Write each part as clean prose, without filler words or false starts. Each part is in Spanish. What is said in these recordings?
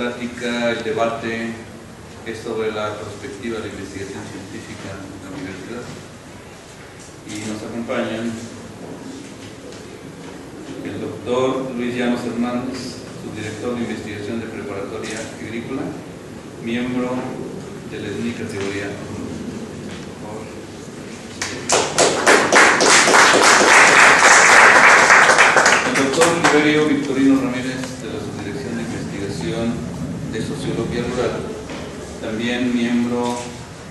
plática, el debate es sobre la perspectiva de la investigación científica en la universidad. Y nos acompañan el doctor Luis Llanos Hernández, subdirector de investigación de preparatoria agrícola, miembro del SNI categoría. El doctor Liberio Victorino Ramírez, de la subdirección de investigación de sociología rural, también miembro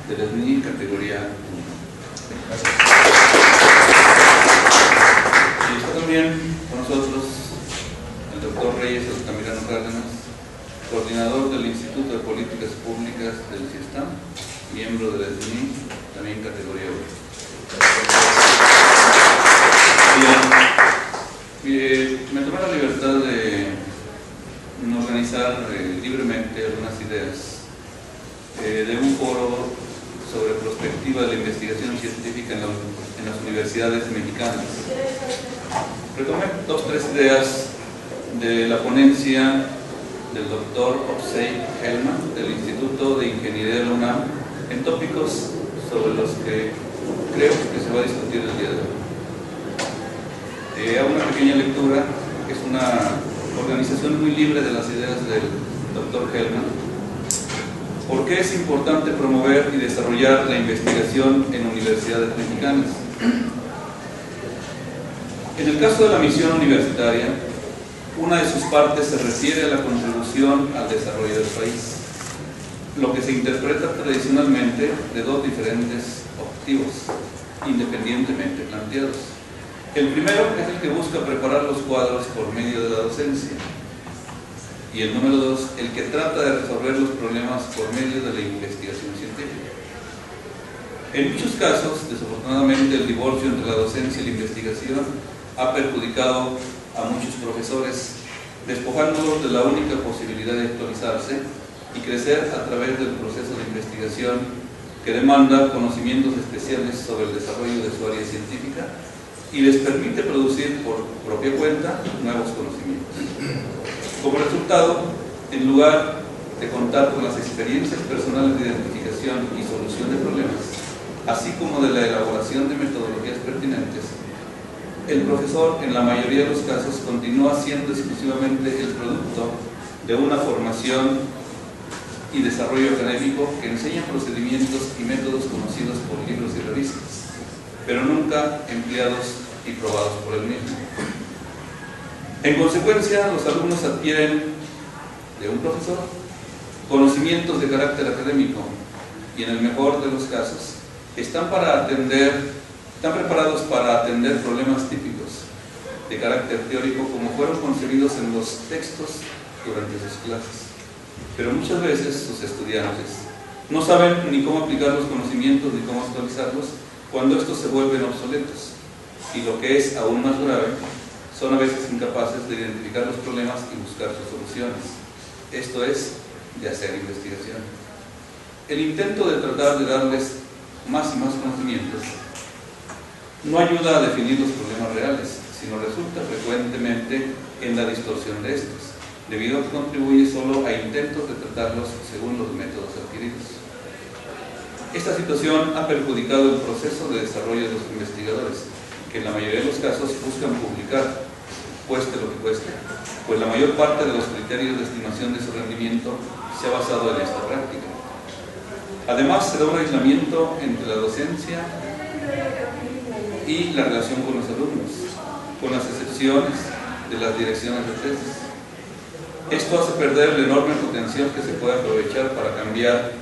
del SNI categoría. Gracias. Y está también con nosotros el doctor Reyes Altamirano Cárdenas, coordinador del Instituto de Políticas Públicas del CIESTAM, miembro del SNI, también categoría 1. Bien, me tomé la libertad de organizar libremente algunas ideas de un foro sobre perspectiva de la investigación científica en las universidades mexicanas. Retomé 2 o 3 ideas de la ponencia del doctor Oksay Hellman del Instituto de Ingeniería de la UNAM en tópicos sobre los que creo que se va a discutir el día de hoy. Hago una pequeña lectura, que es una organización muy libre de las ideas del doctor Hellman. ¿Por qué es importante promover y desarrollar la investigación en universidades mexicanas? En el caso de la misión universitaria, una de sus partes se refiere a la contribución al desarrollo del país, lo que se interpreta tradicionalmente de 2 diferentes objetivos, independientemente planteados. El primero es el que busca preparar los cuadros por medio de la docencia, y el número 2, el que trata de resolver los problemas por medio de la investigación científica. En muchos casos, desafortunadamente, el divorcio entre la docencia y la investigación ha perjudicado a muchos profesores, despojándolos de la única posibilidad de actualizarse y crecer a través del proceso de investigación que demanda conocimientos especiales sobre el desarrollo de su área científica y les permite producir por propia cuenta nuevos conocimientos. Como resultado, en lugar de contar con las experiencias personales de identificación y solución de problemas, así como de la elaboración de metodologías pertinentes, el profesor, en la mayoría de los casos, continúa siendo exclusivamente el producto de una formación y desarrollo académico que enseña procedimientos y métodos conocidos por libros y revistas, pero nunca empleados y probados por él mismo. En consecuencia, los alumnos adquieren de un profesor conocimientos de carácter académico y, en el mejor de los casos, están preparados para atender problemas típicos de carácter teórico como fueron concebidos en los textos durante sus clases. Pero muchas veces sus estudiantes no saben ni cómo aplicar los conocimientos ni cómo actualizarlos cuando estos se vuelven obsoletos. Y lo que es aún más grave, son a veces incapaces de identificar los problemas y buscar sus soluciones. Esto es, de hacer investigación. El intento de tratar de darles más y más conocimientos no ayuda a definir los problemas reales, sino resulta frecuentemente en la distorsión de estos, debido a que contribuye solo a intentos de tratarlos según los métodos adquiridos. Esta situación ha perjudicado el proceso de desarrollo de los investigadores, que en la mayoría de los casos buscan publicar, cueste lo que cueste, pues la mayor parte de los criterios de estimación de su rendimiento se ha basado en esta práctica. Además, se da un aislamiento entre la docencia y la relación con los alumnos, con las excepciones de las direcciones de tesis. Esto hace perder el enorme potencial que se puede aprovechar para cambiar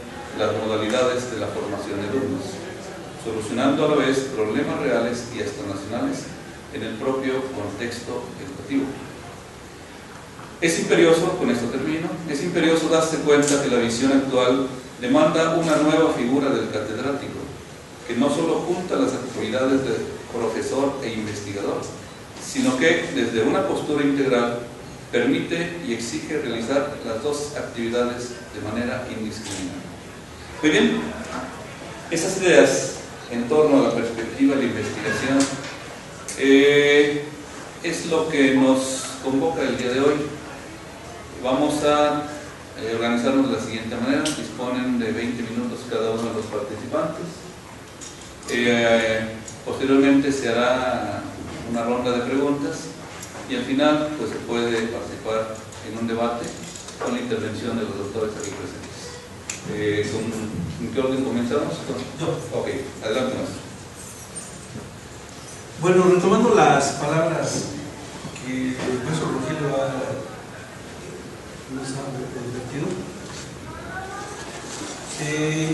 las modalidades de la formación de alumnos, solucionando a la vez problemas reales y hasta nacionales en el propio contexto educativo. Es imperioso, con esto termino, es imperioso darse cuenta que la visión actual demanda una nueva figura del catedrático, que no solo junta las actividades de profesor e investigador, sino que desde una postura integral permite y exige realizar las 2 actividades de manera indiscriminada. Muy bien, esas ideas en torno a la perspectiva de la investigación es lo que nos convoca el día de hoy. Vamos a organizarnos de la siguiente manera: disponen de 20 minutos cada uno de los participantes. Posteriormente se hará una ronda de preguntas y al final pues se puede participar en un debate con la intervención de los doctores aquí presentes. ¿En qué orden comenzamos? Yo. Ok, adelante más. Bueno, retomando las palabras que el profesor Rogelio nos ha advertido,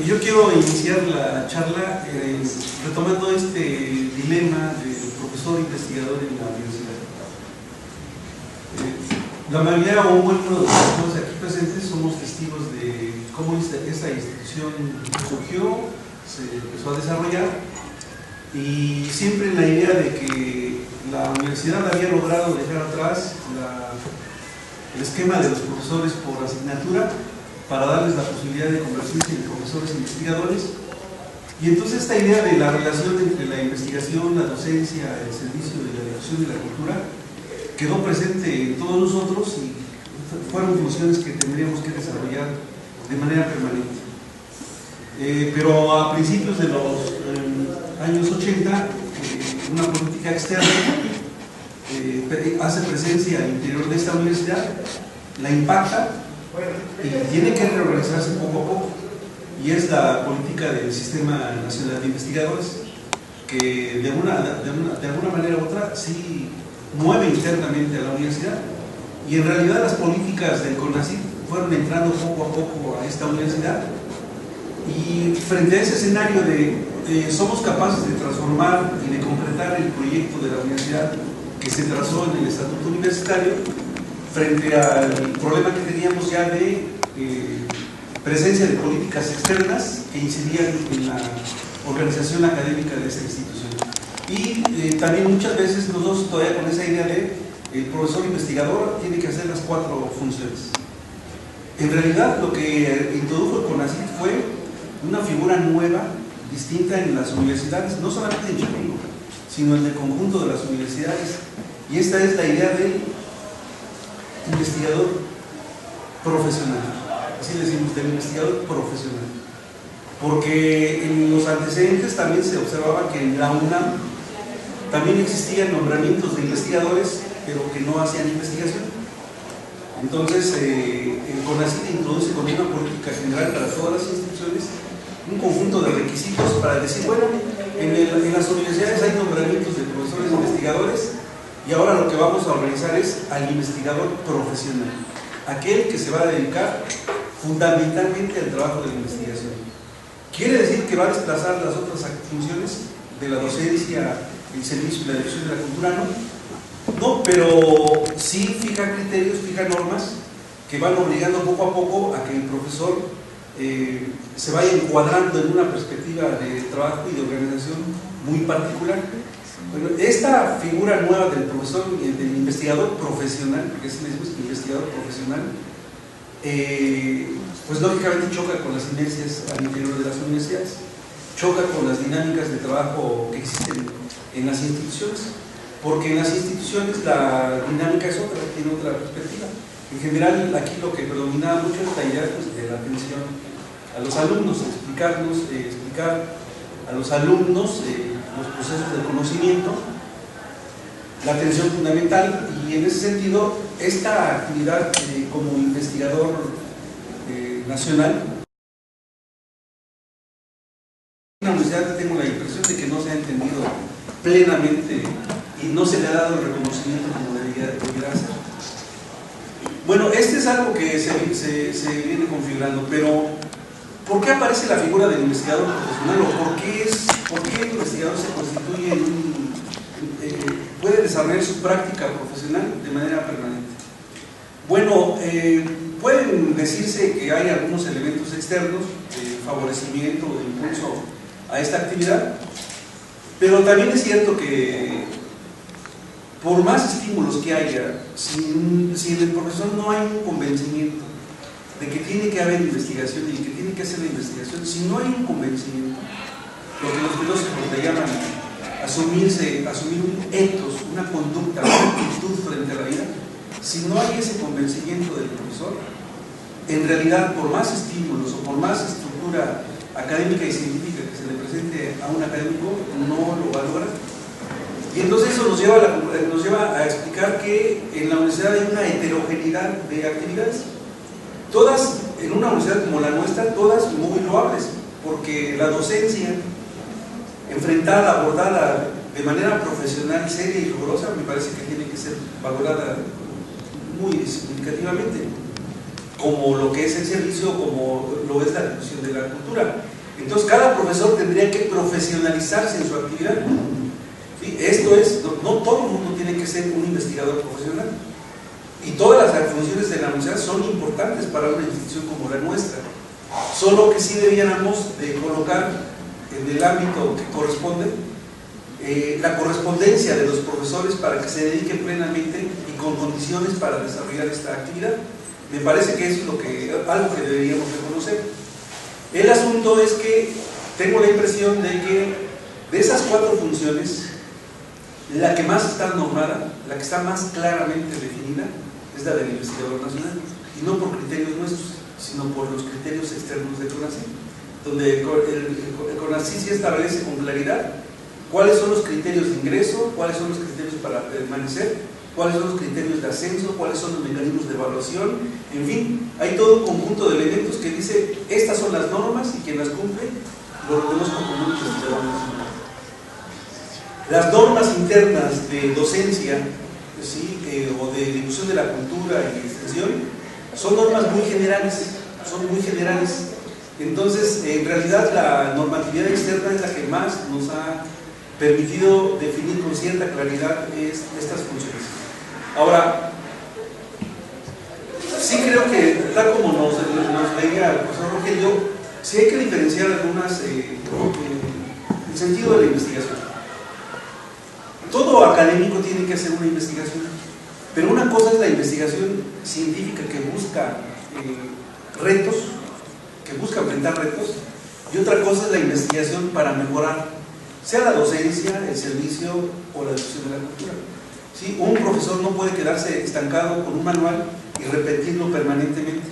yo quiero iniciar la charla retomando este dilema del profesor investigador en la universidad. La mayoría o un buen número de los profesores aquí presentes somos testigos de cómo esta institución surgió, se empezó a desarrollar, y siempre en la idea de que la universidad había logrado dejar atrás el esquema de los profesores por asignatura para darles la posibilidad de convertirse en profesores investigadores. Y entonces esta idea de la relación entre la investigación, la docencia, el servicio de la difusión de la cultura quedó presente en todos nosotros y fueron funciones que tendríamos que desarrollar de manera permanente. Pero a principios de los años 80, una política externa hace presencia al interior de esta universidad, la impacta y tiene que reorganizarse poco a poco, y es la política del Sistema Nacional de Investigadores, que de alguna manera u otra sí mueve internamente a la universidad, y en realidad las políticas del CONACYT fueron entrando poco a poco a esta universidad. Y frente a ese escenario de somos capaces de transformar y de completar el proyecto de la universidad que se trazó en el Estatuto Universitario, frente al problema que teníamos ya de presencia de políticas externas que incidían en la organización académica de esa institución. Y también muchas veces nosotros todavía con esa idea de el profesor investigador tiene que hacer las 4 funciones. En realidad lo que introdujo el CONACYT fue una figura nueva, distinta en las universidades, no solamente en Chapingo, sino en el conjunto de las universidades, y esta es la idea del investigador profesional, así le decimos, del investigador profesional, porque en los antecedentes también se observaba que en la UNAM también existían nombramientos de investigadores, pero que no hacían investigación. Entonces, el CONACYT introduce con una política general para todas las instituciones un conjunto de requisitos para decir, bueno, en las universidades hay nombramientos de profesores investigadores, y ahora lo que vamos a organizar es al investigador profesional, aquel que se va a dedicar fundamentalmente al trabajo de la investigación. ¿Quiere decir que va a desplazar las otras funciones de la docencia, el servicio y la difusión de la cultura? No, pero sí fija criterios, fija normas que van obligando poco a poco a que el profesor se vaya encuadrando en una perspectiva de trabajo y de organización muy particular. Bueno, esta figura nueva del profesor, del investigador profesional, porque es el investigador profesional, pues lógicamente choca con las inercias al interior de las universidades, choca con las dinámicas de trabajo que existen en las instituciones, porque en las instituciones la dinámica es otra, tiene otra perspectiva. En general, aquí lo que predominaba mucho es la idea pues, de la atención a los alumnos, explicar a los alumnos los procesos de conocimiento, la atención fundamental, y en ese sentido, esta actividad como investigador nacional, en la universidad tengo la impresión de que no se ha entendido plenamente y no se le ha dado el reconocimiento como debería ser. Bueno, este es algo que se viene configurando, pero ¿por qué aparece la figura del investigador profesional? ¿O por qué el investigador se constituye puede desarrollar su práctica profesional de manera permanente? Bueno, pueden decirse que hay algunos elementos externos de favorecimiento o de impulso a esta actividad, pero también es cierto que por más estímulos que haya, si en el profesor no hay un convencimiento de que tiene que haber investigación y que tiene que hacer la investigación, si no hay un convencimiento, lo que los filósofos le llaman asumir un ethos, una conducta, una actitud frente a la vida, si no hay ese convencimiento del profesor, en realidad, por más estímulos o por más estructura académica y científica que se le presente a un académico, no lo va a lograr. Y entonces eso nos lleva a explicar que en la universidad hay una heterogeneidad de actividades. Todas, en una universidad como la nuestra, todas muy loables, porque la docencia enfrentada, abordada de manera profesional, seria y rigurosa, me parece que tiene que ser valorada muy significativamente, como lo que es el servicio, como lo es la difusión de la cultura. Entonces cada profesor tendría que profesionalizarse en su actividad. ¿Sí? Esto es, no todo el mundo tiene que ser un investigador profesional, y todas las funciones de la universidad son importantes para una institución como la nuestra, solo que sí debiéramos de colocar en el ámbito que corresponde la correspondencia de los profesores para que se dediquen plenamente y con condiciones para desarrollar esta actividad. Me parece que eso es algo que deberíamos reconocer. El asunto es que tengo la impresión de que de esas 4 funciones, la que más está normada, la que está más claramente definida, es la del investigador nacional, y no por criterios nuestros, sino por los criterios externos de CONACYT, donde el CONACYT sí establece con claridad cuáles son los criterios de ingreso, cuáles son los criterios para permanecer, cuáles son los criterios de ascenso, cuáles son los mecanismos de evaluación, en fin, hay todo un conjunto de elementos que dice, estas son las normas y quien las cumple lo reconozco como un investigador nacional. Las normas internas de docencia, ¿sí? O de difusión de la cultura y extensión, son normas muy generales, Entonces, en realidad, la normatividad externa es la que más nos ha permitido definir con cierta claridad estas funciones. Ahora, sí creo que, tal como nos leía el profesor Rogelio, sí hay que diferenciar algunas, el sentido de la investigación. Todo académico tiene que hacer una investigación, pero una cosa es la investigación científica que busca retos, que busca enfrentar retos, y otra cosa es la investigación para mejorar, sea la docencia, el servicio o la difusión de la cultura. ¿Sí? Un profesor no puede quedarse estancado con un manual y repetirlo permanentemente.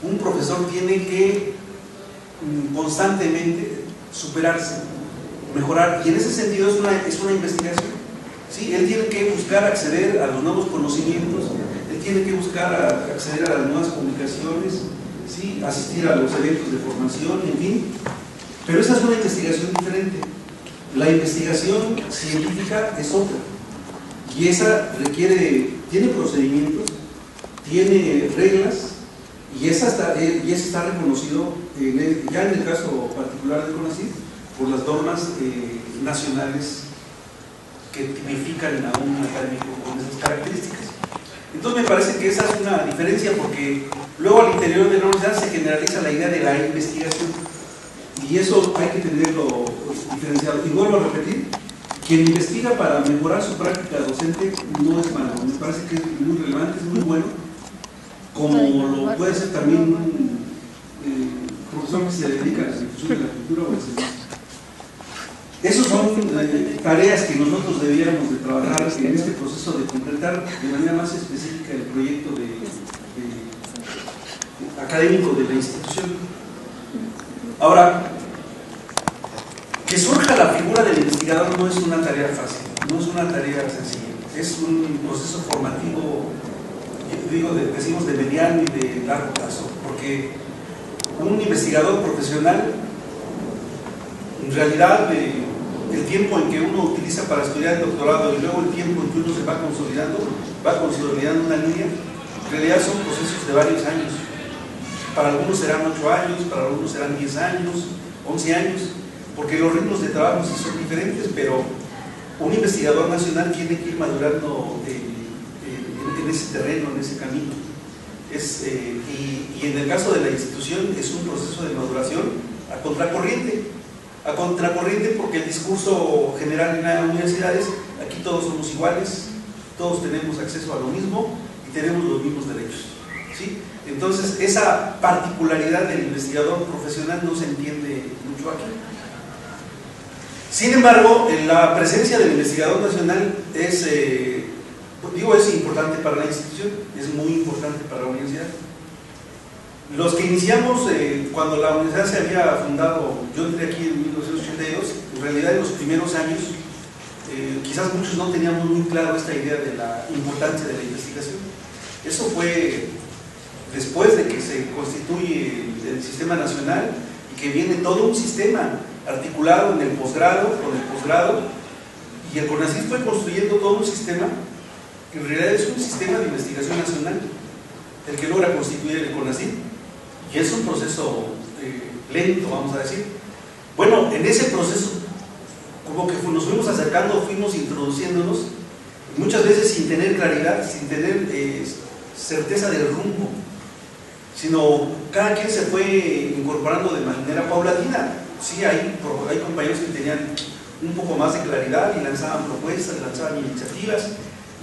Un profesor tiene que constantemente superarse, mejorar, y en ese sentido es una investigación. ¿Sí? Él tiene que buscar acceder a los nuevos conocimientos, él tiene que buscar acceder a las nuevas comunicaciones, ¿sí? Asistir a los eventos de formación, en fin. Pero esa es una investigación diferente. La investigación científica es otra, y esa tiene procedimientos, tiene reglas, y esa está reconocido ya en el caso particular de CONACYT por las normas nacionales que tipifican a un académico con esas características. Entonces me parece que esa es una diferencia, porque luego al interior de la universidad se generaliza la idea de la investigación, y eso hay que tenerlo diferenciado. Y vuelvo a repetir, quien investiga para mejorar su práctica docente no es malo, me parece que es muy relevante, es muy bueno, como lo puede ser también un profesor que se dedica a la difusión de la cultura o el servicio. Esas son tareas que nosotros debíamos de trabajar en este proceso de concretar de manera más específica el proyecto académico de la institución. Ahora, que surja la figura del investigador no es una tarea fácil, no es una tarea sencilla, es un proceso formativo, decimos de mediano y de largo plazo, porque un investigador profesional, en realidad, el tiempo en que uno utiliza para estudiar el doctorado y luego el tiempo en que uno se va consolidando una línea, en realidad son procesos de varios años. Para algunos serán 8 años, para algunos serán 10 años, 11 años, porque los ritmos de trabajo sí son diferentes, pero un investigador nacional tiene que ir madurando en ese terreno, en ese camino. Y en el caso de la institución es un proceso de maduración a contracorriente porque el discurso general en las universidades, aquí todos somos iguales, todos tenemos acceso a lo mismo y tenemos los mismos derechos, ¿sí? Entonces esa particularidad del investigador profesional no se entiende mucho aquí. Sin embargo, la presencia del investigador nacional es importante para la institución, es muy importante para la universidad. Los que iniciamos cuando la universidad se había fundado, yo entré aquí en 1982, en realidad en los primeros años, quizás muchos no teníamos muy claro esta idea de la importancia de la investigación. Eso fue después de que se constituye el sistema nacional y que viene todo un sistema articulado en el posgrado, con el posgrado, y el CONACYT fue construyendo todo un sistema que en realidad es un sistema de investigación nacional, el que logra constituir el CONACYT, y es un proceso lento, vamos a decir. Bueno, en ese proceso, como que nos fuimos acercando, fuimos introduciéndonos, muchas veces sin tener claridad, sin tener certeza del rumbo, sino cada quien se fue incorporando de manera paulatina. Sí, hay compañeros que tenían un poco más de claridad y lanzaban propuestas, lanzaban iniciativas,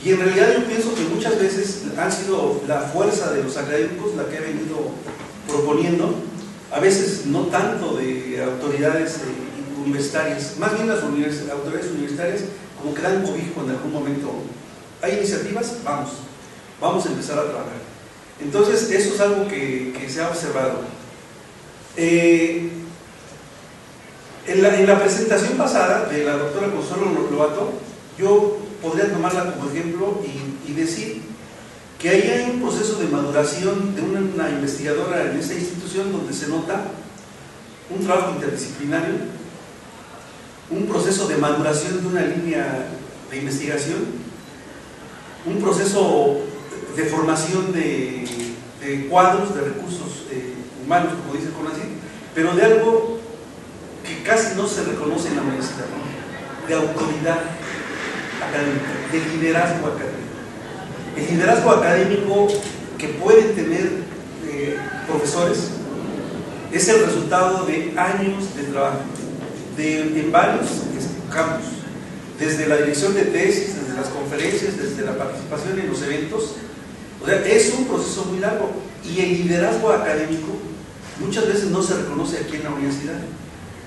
y en realidad yo pienso que muchas veces han sido la fuerza de los académicos la que ha venido proponiendo, a veces no tanto de autoridades universitarias, más bien las autoridades universitarias como que dan cobijo en algún momento. Hay iniciativas, vamos a empezar a trabajar. Entonces eso es algo que se ha observado. En la presentación pasada de la doctora Consuelo Lobato, yo podría tomarla como ejemplo y decir que ahí hay un proceso de maduración de una investigadora en esta institución donde se nota un trabajo interdisciplinario, un proceso de maduración de una línea de investigación, un proceso de formación de cuadros de recursos humanos, como dice el CONACYT, pero de algo que casi no se reconoce en la universidad, ¿no? De autoridad académica, de liderazgo académico. El liderazgo académico que pueden tener profesores es el resultado de años de trabajo, en varios campos, desde la dirección de tesis, desde las conferencias, desde la participación en los eventos. O sea, es un proceso muy largo, y el liderazgo académico muchas veces no se reconoce aquí en la universidad,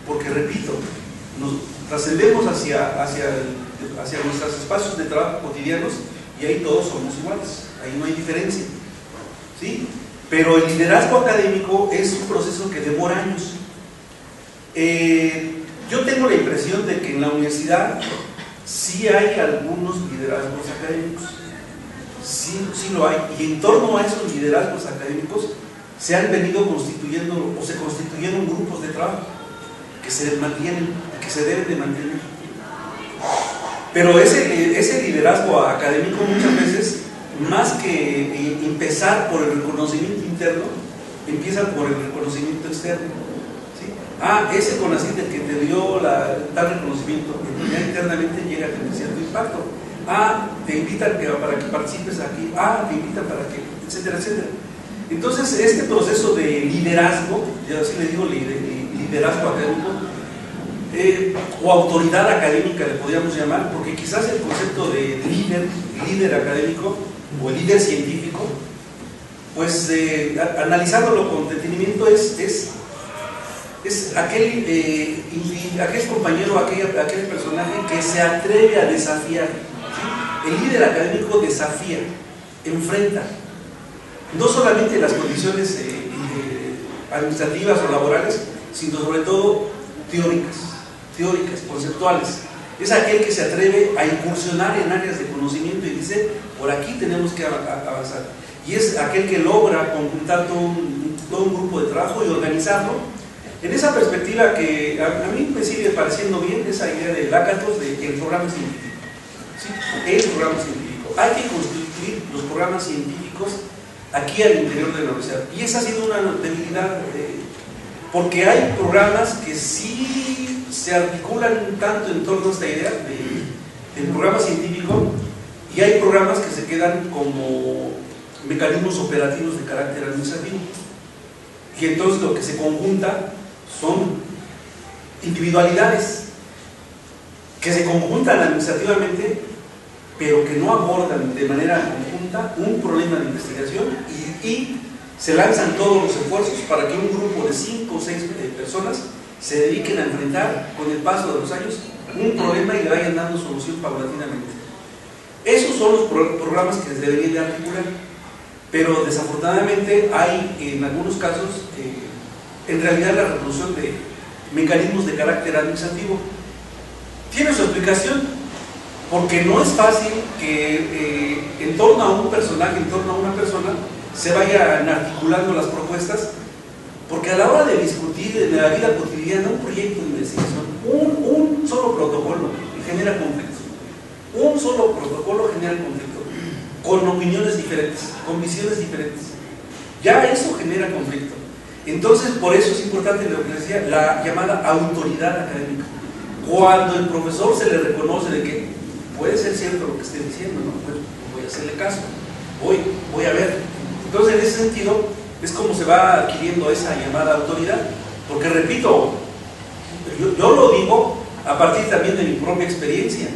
porque, repito, nos trascendemos hacia nuestros espacios de trabajo cotidianos y ahí todos somos iguales, ahí no hay diferencia, ¿sí? Pero el liderazgo académico es un proceso que demora años. Yo tengo la impresión de que en la universidad sí hay algunos liderazgos académicos, sí lo hay, y en torno a esos liderazgos académicos se han venido constituyendo o se constituyeron grupos de trabajo que se mantienen, que se deben de mantener. Pero ese liderazgo académico muchas veces, más que empezar por el reconocimiento interno, empieza por el reconocimiento externo, ¿sí? Ese CONACYT el que te dio tal reconocimiento, ya internamente llega a tener cierto impacto. Te invitan para que participes aquí, te invitan para que, etcétera, etcétera. Entonces, este proceso de liderazgo, yo así le digo liderazgo académico, o autoridad académica le podríamos llamar, porque quizás el concepto de líder académico o líder científico, pues analizándolo con detenimiento es aquel compañero, aquel personaje que se atreve a desafiar, ¿sí? El líder académico desafía, enfrenta no solamente las condiciones administrativas o laborales, sino sobre todo teóricas, conceptuales. Es aquel que se atreve a incursionar en áreas de conocimiento y dice, por aquí tenemos que avanzar. Y es aquel que logra conjuntar todo un grupo de trabajo y organizarlo en esa perspectiva que a mí me sigue pareciendo bien, esa idea del Hackathon, del programa científico, ¿sí? El programa científico. Hay que constituir los programas científicos aquí al interior de la universidad, y esa ha sido una debilidad, porque hay programas que sí se articulan tanto en torno a esta idea del programa científico, y hay programas que se quedan como mecanismos operativos de carácter administrativo, y entonces lo que se conjunta son individualidades que se conjuntan administrativamente, pero que no abordan de manera conjunta un problema de investigación, y se lanzan todos los esfuerzos para que un grupo de 5 o 6 personas se dediquen a enfrentar con el paso de los años un problema y le vayan dando solución paulatinamente. Esos son los programas que se deberían de articular. pero desafortunadamente hay en algunos casos, en realidad, la reproducción de mecanismos de carácter administrativo. Tiene su explicación, porque no es fácil que en torno a un personaje, en torno a una persona, se vayan articulando las propuestas, porque a la hora de discutir en la vida cotidiana un proyecto de investigación, un solo protocolo genera conflictos. Un solo protocolo genera conflicto, con opiniones diferentes, con visiones diferentes. Ya eso genera conflicto. Entonces, por eso es importante lo que decía, la llamada autoridad académica. Cuando el profesor se le reconoce de que puede ser cierto lo que esté diciendo, ¿no? Pues voy a hacerle caso, voy a ver. Entonces, en ese sentido, es como se va adquiriendo esa llamada autoridad, porque repito, yo lo digo a partir también de mi propia experiencia,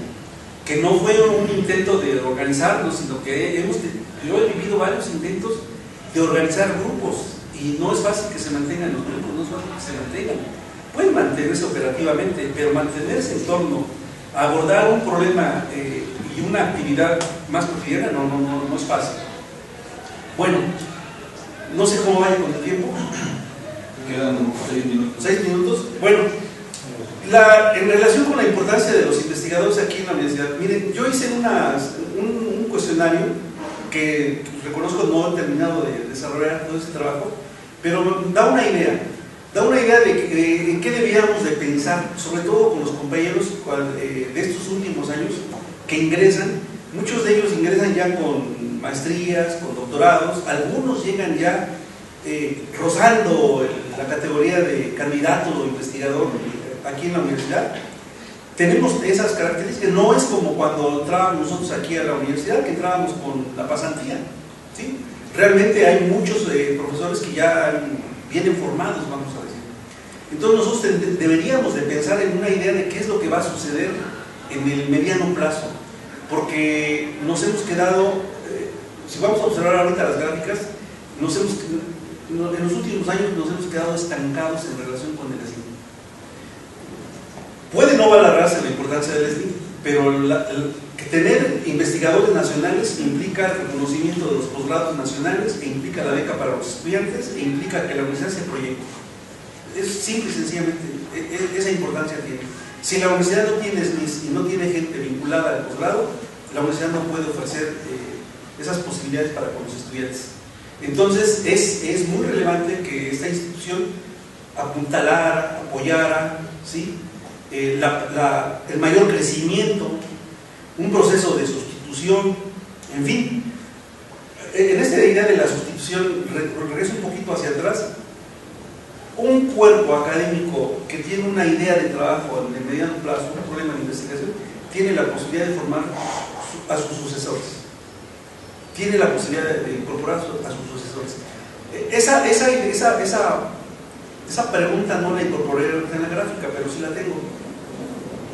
que no fue un intento de organizarnos, sino que yo he vivido varios intentos de organizar grupos, y no es fácil que se mantengan los grupos, no es fácil que se mantengan. Pueden mantenerse operativamente, pero mantenerse en torno a abordar un problema y una actividad más cotidiana no es fácil. Bueno, no sé cómo vaya con el tiempo. Quedan 6 minutos. 6 minutos. Bueno, en relación con la importancia de los investigadores aquí en la universidad, miren, yo hice un cuestionario que reconozco no he terminado de desarrollar todo ese trabajo, pero da una idea de en qué debíamos de pensar, sobre todo con los compañeros de estos últimos años que ingresan. Muchos de ellos ingresan ya con maestrías, con doctorados, algunos llegan ya rozando la categoría de candidato o investigador aquí en la universidad. Tenemos esas características, no es como cuando entrábamos nosotros aquí a la universidad, que entrábamos con la pasantía, ¿sí? Realmente hay muchos profesores que ya vienen formados, vamos a decir. Entonces nosotros deberíamos de pensar en una idea de qué es lo que va a suceder en el mediano plazo, porque nos hemos quedado, si vamos a observar ahorita las gráficas, en los últimos años nos hemos quedado estancados en relación con el SNI. Puede no valorarse la importancia del SNI, pero que tener investigadores nacionales implica el reconocimiento de los posgrados nacionales, e implica la beca para los estudiantes, e implica que la universidad se proyecte. Es simple y sencillamente, esa importancia tiene. Si la universidad no tiene SNIs y no tiene gente vinculada al posgrado, la universidad no puede ofrecer esas posibilidades para con los estudiantes. Entonces es muy relevante que esta institución apuntalara, apoyara, ¿sí? El mayor crecimiento, un proceso de sustitución, en fin. En esta idea de la sustitución, regreso un poquito hacia atrás. Un cuerpo académico que tiene una idea de trabajo en el mediano plazo, un problema de investigación, tiene la posibilidad de formar a sus sucesores. Tiene la posibilidad de incorporar a sus sucesores. Esa pregunta no la incorporé en la gráfica, pero sí la tengo.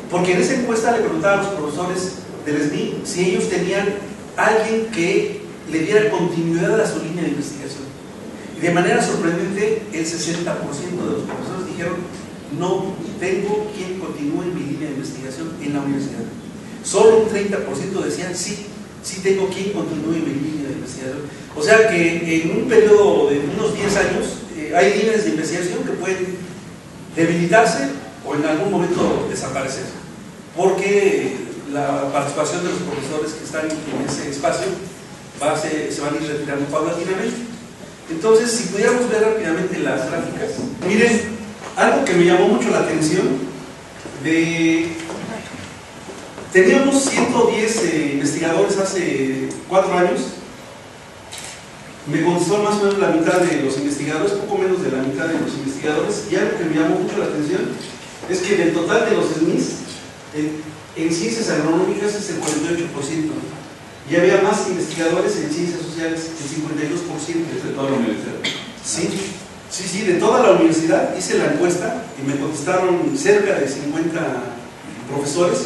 Porque en esa encuesta le preguntaba a los profesores del SNI si ellos tenían alguien que le diera continuidad a su línea de investigación. Y de manera sorprendente, el 60% de los profesores dijeron: no tengo quien continúe mi línea de investigación en la universidad. Solo un 30% decían sí tengo quien continúe mi línea de investigación. O sea que en un periodo de unos 10 años hay líneas de investigación que pueden debilitarse o en algún momento desaparecer, porque la participación de los profesores que están en ese espacio se van a ir retirando paulatinamente. Entonces, si pudiéramos ver rápidamente las gráficas, miren, algo que me llamó mucho la atención, teníamos 110 investigadores hace 4 años, me contestó más o menos la mitad de los investigadores, poco menos de la mitad de los investigadores, y algo que me llamó mucho la atención es que del total de los SNIs, en ciencias agronómicas es el 48%, y había más investigadores en ciencias sociales, el 52%. ¿De toda la universidad? Sí, de toda la universidad. Hice la encuesta y me contestaron cerca de 50 profesores,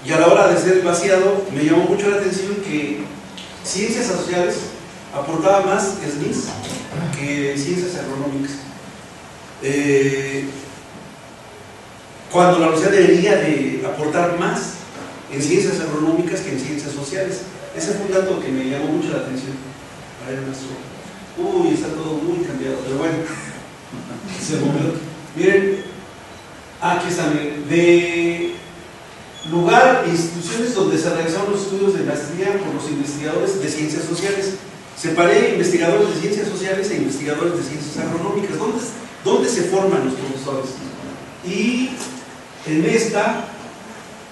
y a la hora de ser vaciado me llamó mucho la atención que ciencias sociales aportaba más SNIs que ciencias agronómicas, cuando la universidad debería de aportar más en ciencias agronómicas que en ciencias sociales. Ese fue un dato que me llamó mucho la atención. A ver, maestro. Uy, está todo muy cambiado, pero bueno, se movió. Miren, aquí está, miren, de lugar e instituciones donde se realizaron los estudios de maestría por los investigadores de ciencias sociales. Separé investigadores de ciencias sociales e investigadores de ciencias agronómicas. ¿Dónde se forman los profesores? Y en esta,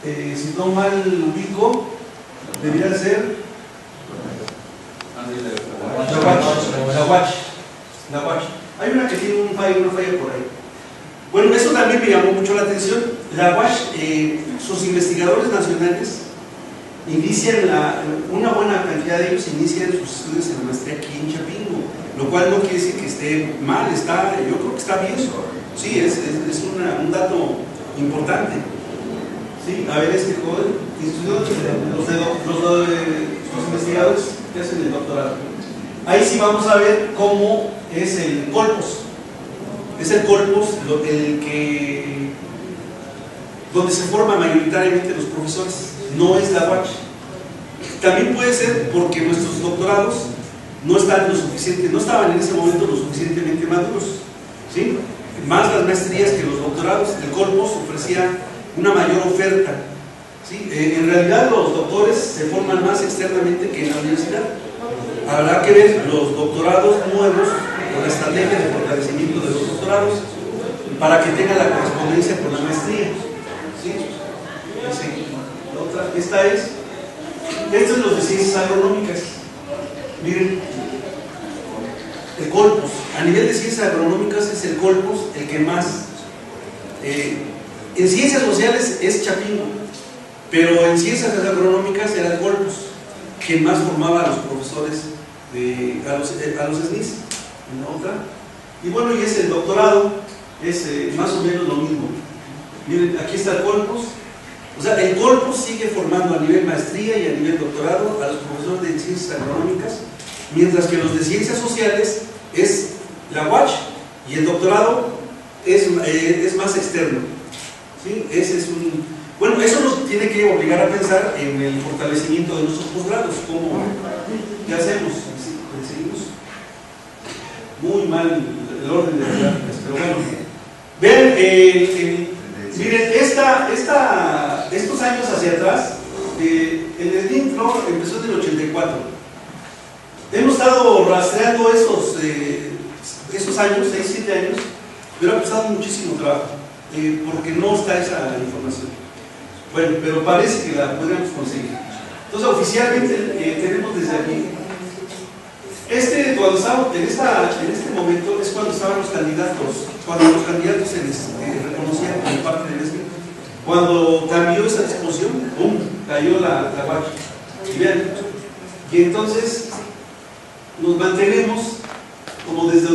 si no mal ubico, debería ser la UACH. Hay una que tiene una falla por ahí. Bueno, eso también me llamó mucho la atención. La UACH, sus investigadores nacionales inician, una buena cantidad de ellos inician sus estudios en la maestría aquí en Chapingo, lo cual no quiere decir que esté mal, yo creo que está bien. Sí, es un dato importante. Sí, a ver, los investigadores que hacen el doctorado. Ahí sí vamos a ver cómo es el corpus. Es el corpus donde se forman mayoritariamente los profesores, no es la UACH. También puede ser porque nuestros doctorados no estaban en ese momento lo suficientemente maduros, ¿sí? Más las maestrías que los doctorados. El corpus ofrecía una mayor oferta, ¿sí? En realidad los doctores se forman más externamente que en la universidad. Habrá que ver los doctorados nuevos o la estrategia de fortalecimiento de los doctorados para que tenga la correspondencia con la maestría, ¿sí? Esta es los de ciencias agronómicas. Miren, el corpus, a nivel de ciencias agronómicas es el corpus el que más, en ciencias sociales es Chapingo, pero en ciencias agronómicas era el corpus quien más formaba a los profesores, a los SNIs, en la otra. Y bueno, y es el doctorado, es más o menos lo mismo. Miren, aquí está el corpus. O sea, el corpus sigue formando a nivel maestría y a nivel doctorado a los profesores de ciencias agronómicas, mientras que los de ciencias sociales es la UACH y el doctorado es más externo, ¿sí? Bueno, eso nos tiene que obligar a pensar en el fortalecimiento de nuestros posgrados. ¿Qué hacemos? ¿Seguimos? Muy mal el orden de las gráficas, pero bueno. Vean, miren, estos años hacia atrás, el SNINFLO empezó en el 84. Hemos estado rastreando esos años, 6-7 años, pero ha costado muchísimo trabajo, porque no está esa información. Bueno, pero parece que la podríamos conseguir. Entonces, oficialmente tenemos desde aquí. Cuando estamos en este momento es cuando estaban los candidatos, se les reconocían como parte del SNI. Cuando cambió esa disposición, ¡pum!, cayó la UACH. Y vean, y entonces nos mantenemos como desde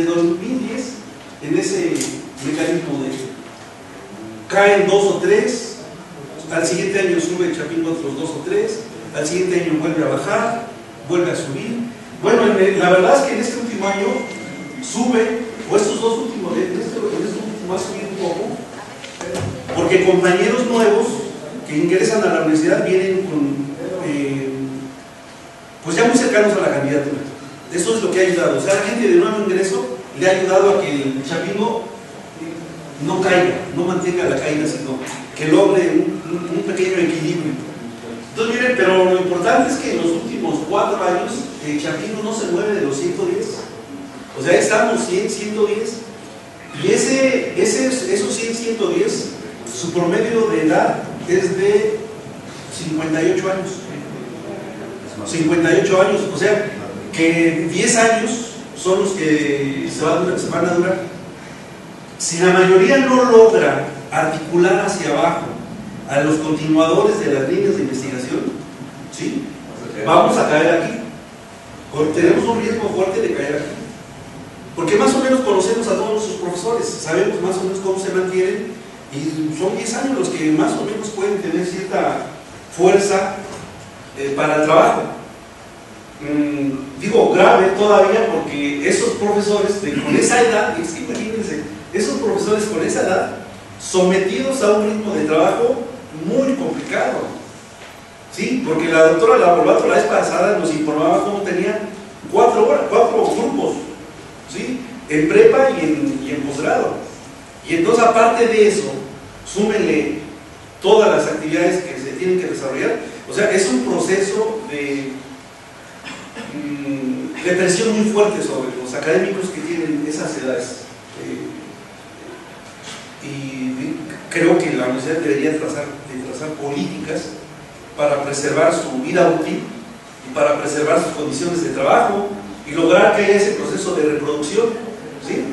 el 2010 en ese mecanismo de caen 2 o 3, al siguiente año sube Chapingo otros 2 o 3, al siguiente año vuelve a bajar, vuelve a subir. Bueno, la verdad es que en este último año sube, o estos dos últimos, en este último ha subido un poco, porque compañeros nuevos que ingresan a la universidad vienen con, pues ya muy cercanos a la candidatura. Eso es lo que ha ayudado. O sea, la gente de nuevo ingreso le ha ayudado a que el Chapingo no caiga, no mantenga la caída, sino que logre un pequeño equilibrio. Entonces, miren, pero lo importante es que en los últimos 4 años el Chapingo no se mueve de los 110. O sea, estamos 100, 110. Y esos 100, 110, su promedio de edad es de 58 años. 58 años, o sea, que 10 años son los que se van a durar. Si la mayoría no logra articular hacia abajo a los continuadores de las líneas de investigación, ¿sí?, vamos a caer aquí. Tenemos un riesgo fuerte de caer aquí. Porque más o menos conocemos a todos nuestros profesores, sabemos más o menos cómo se mantienen, y son 10 años los que más o menos pueden tener cierta fuerza para el trabajo. Digo grave todavía porque esos profesores con esa edad, es que imagínense, esos profesores con esa edad sometidos a un ritmo de trabajo muy complicado, ¿sí? Porque la doctora Laborbato la vez pasada nos informaba cómo tenía 4 cuatro grupos, ¿sí? En prepa y en posgrado. Y entonces, aparte de eso, súmenle todas las actividades que se tienen que desarrollar. O sea, es un proceso de presión muy fuerte sobre los académicos que tienen esas edades. Y creo que la universidad debería trazar políticas para preservar su vida útil y para preservar sus condiciones de trabajo y lograr que haya ese proceso de reproducción, ¿sí?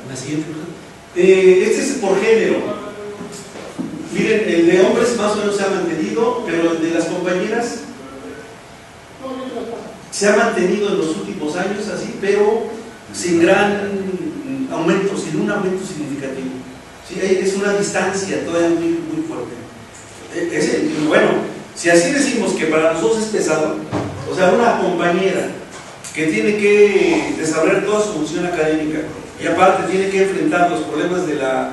La siguiente cosa. Este es por género. Miren, el de hombres más o menos se ha mantenido, pero el de las compañeras se ha mantenido en los últimos años así, pero sin gran aumento, sin un aumento significativo. ¿Sí? Es una distancia todavía muy, muy fuerte. Bueno, si así decimos que para nosotros es pesado, o sea, una compañera que tiene que desarrollar toda su función académica y aparte tiene que enfrentar los problemas de la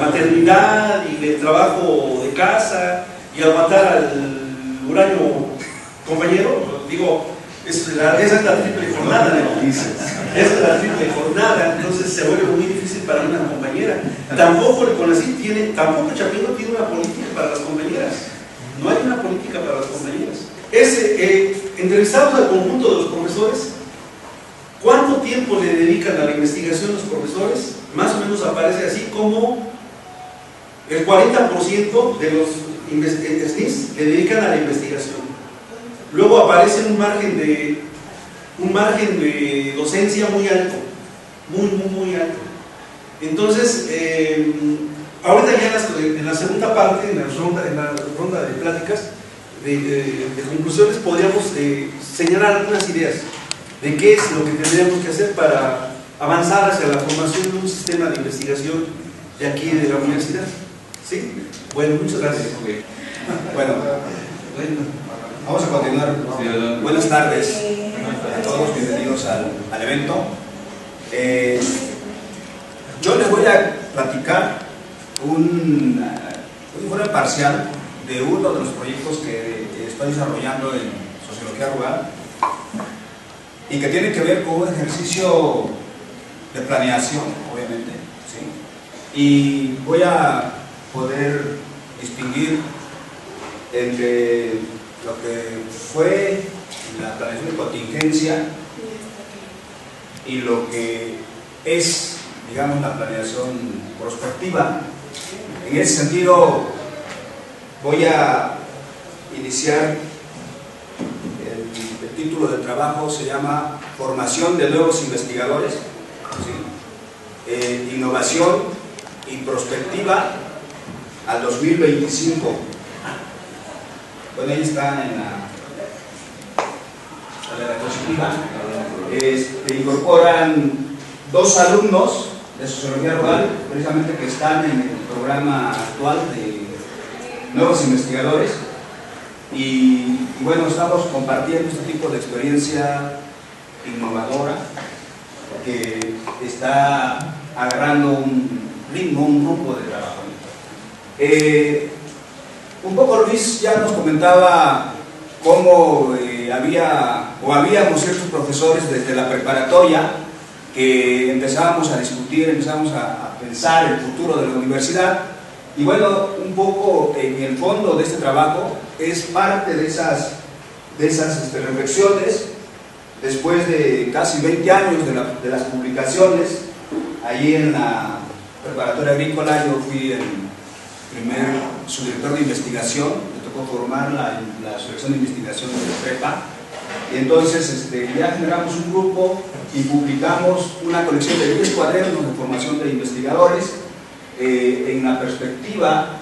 maternidad y del trabajo de casa y aguantar al huraño compañero, digo, esa es la triple jornada, ¿no? Esa es la triple jornada, entonces se vuelve muy difícil para una compañera. Tampoco el CONACYT tampoco Chapingo tiene una política para las compañeras. No hay una política para las compañeras. Entrevistados al conjunto de los profesores, ¿cuánto tiempo le dedican a la investigación los profesores? Más o menos aparece así como el 40% de los SNIs le dedican a la investigación. Luego aparece un margen de docencia muy alto, muy alto. Entonces, ahorita ya en la segunda parte, en la ronda de pláticas, de conclusiones, podríamos señalar algunas ideas de qué es lo que tendríamos que hacer para avanzar hacia la formación de un sistema de investigación de aquí de la universidad. ¿Sí? Bueno, muchas gracias. Bueno, vamos a continuar. Buenas tardes a todos, bienvenidos al evento. Yo les voy a platicar un informe parcial de uno de los proyectos que estoy desarrollando en Sociología Rural y que tiene que ver con un ejercicio de planeación, obviamente, ¿sí? Y voy a poder distinguir entre lo que fue la planeación de contingencia y lo que es, digamos, la planeación prospectiva. En ese sentido, voy a iniciar el título del trabajo, se llama Formación de nuevos investigadores, ¿sí? Innovación y prospectiva al 2025. Bueno, ahí está en la diapositiva. Incorporan 2 alumnos de Sociología Rural, precisamente que están en el programa actual de nuevos investigadores. Y bueno, estamos compartiendo este tipo de experiencia innovadora que está agarrando un ritmo, un grupo de trabajo. Un poco Luis ya nos comentaba cómo habíamos ciertos profesores desde la preparatoria que empezábamos a discutir, empezamos a pensar el futuro de la universidad. Y bueno, un poco en el fondo de este trabajo es parte de esas reflexiones. Después de casi 20 años de las publicaciones, allí en la preparatoria agrícola yo fui el primer subdirector de investigación, me tocó formar la selección de investigación de prepa, y entonces ya generamos un grupo y publicamos una colección de 10 cuadernos de formación de investigadores en la perspectiva,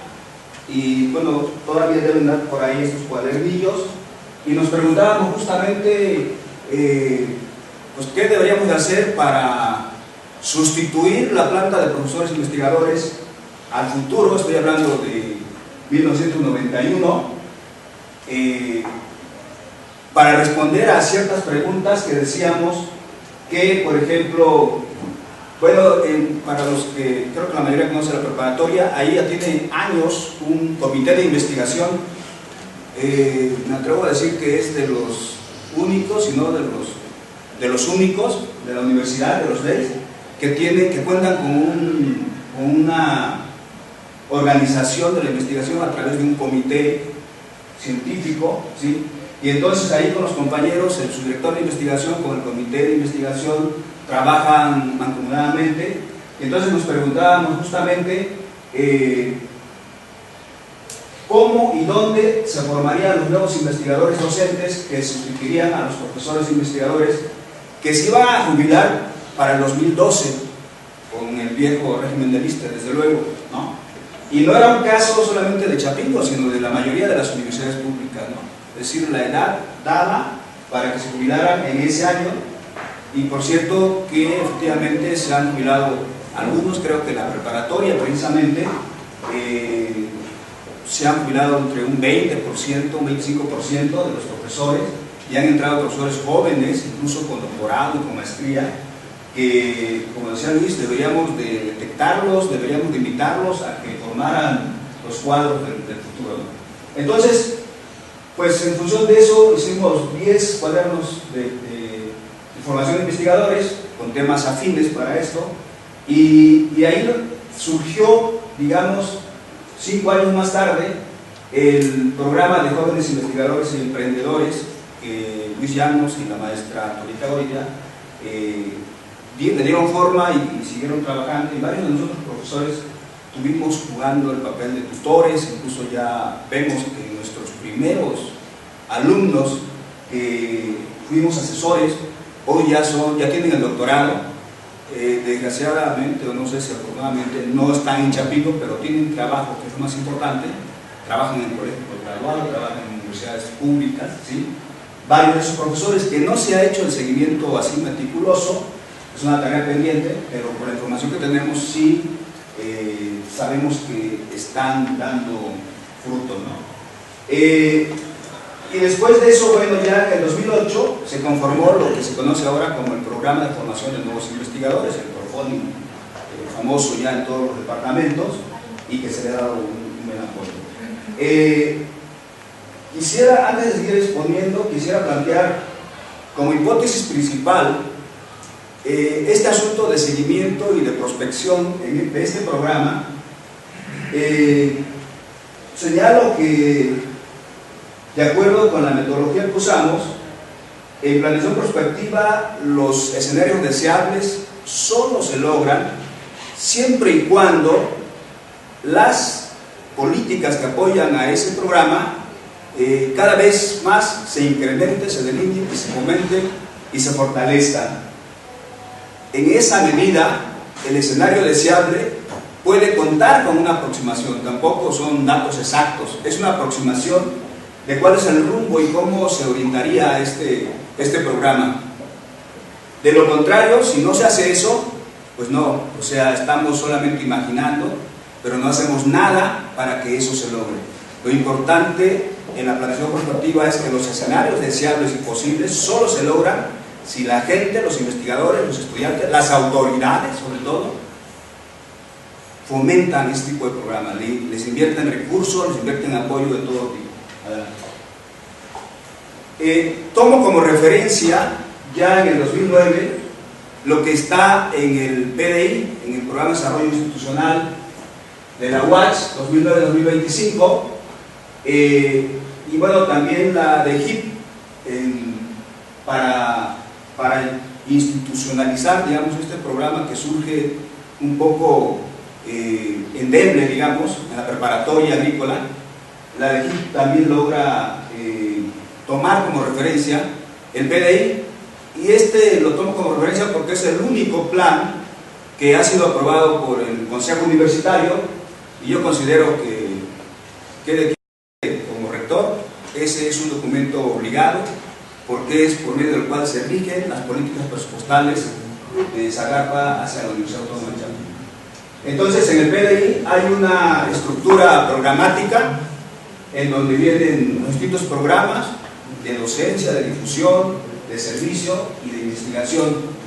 y bueno, todavía deben dar por ahí estos cuadernillos, y nos preguntábamos justamente pues, qué deberíamos de hacer para sustituir la planta de profesores investigadores al futuro. Estoy hablando de 1991, para responder a ciertas preguntas que decíamos que, por ejemplo, bueno, para los que creo que la mayoría conoce la preparatoria, ahí ya tiene años un comité de investigación, me atrevo a decir que es de los únicos, sino de los únicos de la universidad, de los DEIS, que cuentan con una organización de la investigación a través de un comité científico, ¿sí? Y entonces ahí con los compañeros, el subdirector de investigación con el comité de investigación trabajan mancomunadamente. Y entonces nos preguntábamos justamente cómo y dónde se formarían los nuevos investigadores docentes que sustituirían a los profesores investigadores que se iban a jubilar para el 2012 con el viejo régimen del ISSSTE, desde luego, ¿no? Y no era un caso solamente de Chapingo, sino de la mayoría de las universidades públicas, ¿no? Es decir, la edad dada para que se jubilaran en ese año, y por cierto que efectivamente se han jubilado algunos, creo que la preparatoria precisamente, se han jubilado entre un 20%, un 25% de los profesores, y han entrado profesores jóvenes, incluso con doctorado y con maestría, que, como decía Luis, deberíamos de detectarlos, deberíamos de invitarlos a que formaran los cuadros del futuro, ¿no? Entonces, pues en función de eso hicimos 10 cuadernos de formación de investigadores con temas afines para esto, y ahí surgió, digamos, 5 años más tarde, el programa de jóvenes investigadores y emprendedores que Luis Llanos y la maestra Torita Gorilla le dieron forma y siguieron trabajando, y varios de nosotros profesores estuvimos jugando el papel de tutores. Incluso ya vemos que nuestros primeros alumnos que fuimos asesores hoy ya tienen el doctorado. Desgraciadamente, o no sé si afortunadamente, no están en Chapingo, pero tienen trabajo, que es lo más importante. Trabajan en colegios graduados, trabajan en universidades públicas, ¿sí? Varios de esos profesores que no se ha hecho el seguimiento así meticuloso, es una tarea pendiente, pero por la información que tenemos sí sabemos que están dando frutos, ¿no? Y después de eso, bueno, ya en el 2008 se conformó lo que se conoce ahora como el Programa de Formación de Nuevos Investigadores, el PROFONI, famoso ya en todos los departamentos, y que se le ha dado un buen apoyo. Quisiera, antes de seguir exponiendo, quisiera plantear como hipótesis principal este asunto de seguimiento y de prospección de este programa. Señalo que, de acuerdo con la metodología que usamos, en planeación prospectiva los escenarios deseables solo se logran siempre y cuando las políticas que apoyan a ese programa cada vez más se incrementen, se delineen y se fomenten y se fortalezcan. En esa medida, el escenario deseable puede contar con una aproximación, tampoco son datos exactos, es una aproximación de cuál es el rumbo y cómo se orientaría este programa. De lo contrario, si no se hace eso, pues no, o sea, estamos solamente imaginando, pero no hacemos nada para que eso se logre. Lo importante en la planeación prospectiva es que los escenarios deseables y posibles solo se logran si la gente, los investigadores, los estudiantes, las autoridades sobre todo, fomentan este tipo de programas, les invierten recursos, les invierten apoyo de todo tipo. Tomo como referencia ya en el 2009 lo que está en el PDI, en el Programa de Desarrollo Institucional de la UACH 2009-2025, y bueno, también la de HIP para institucionalizar, digamos, este programa que surge un poco endeble, digamos, en la preparatoria agrícola. La de HIP también logra tomar como referencia el PDI, y este lo tomo como referencia porque es el único plan que ha sido aprobado por el Consejo Universitario, y yo considero que como rector ese es un documento obligado, porque es por medio del cual se rigen las políticas presupuestales de Zagarpa hacia la Universidad Autónoma de Chapingo. Entonces, en el PDI hay una estructura programática en donde vienen distintos programas de docencia, de difusión, de servicio y de investigación,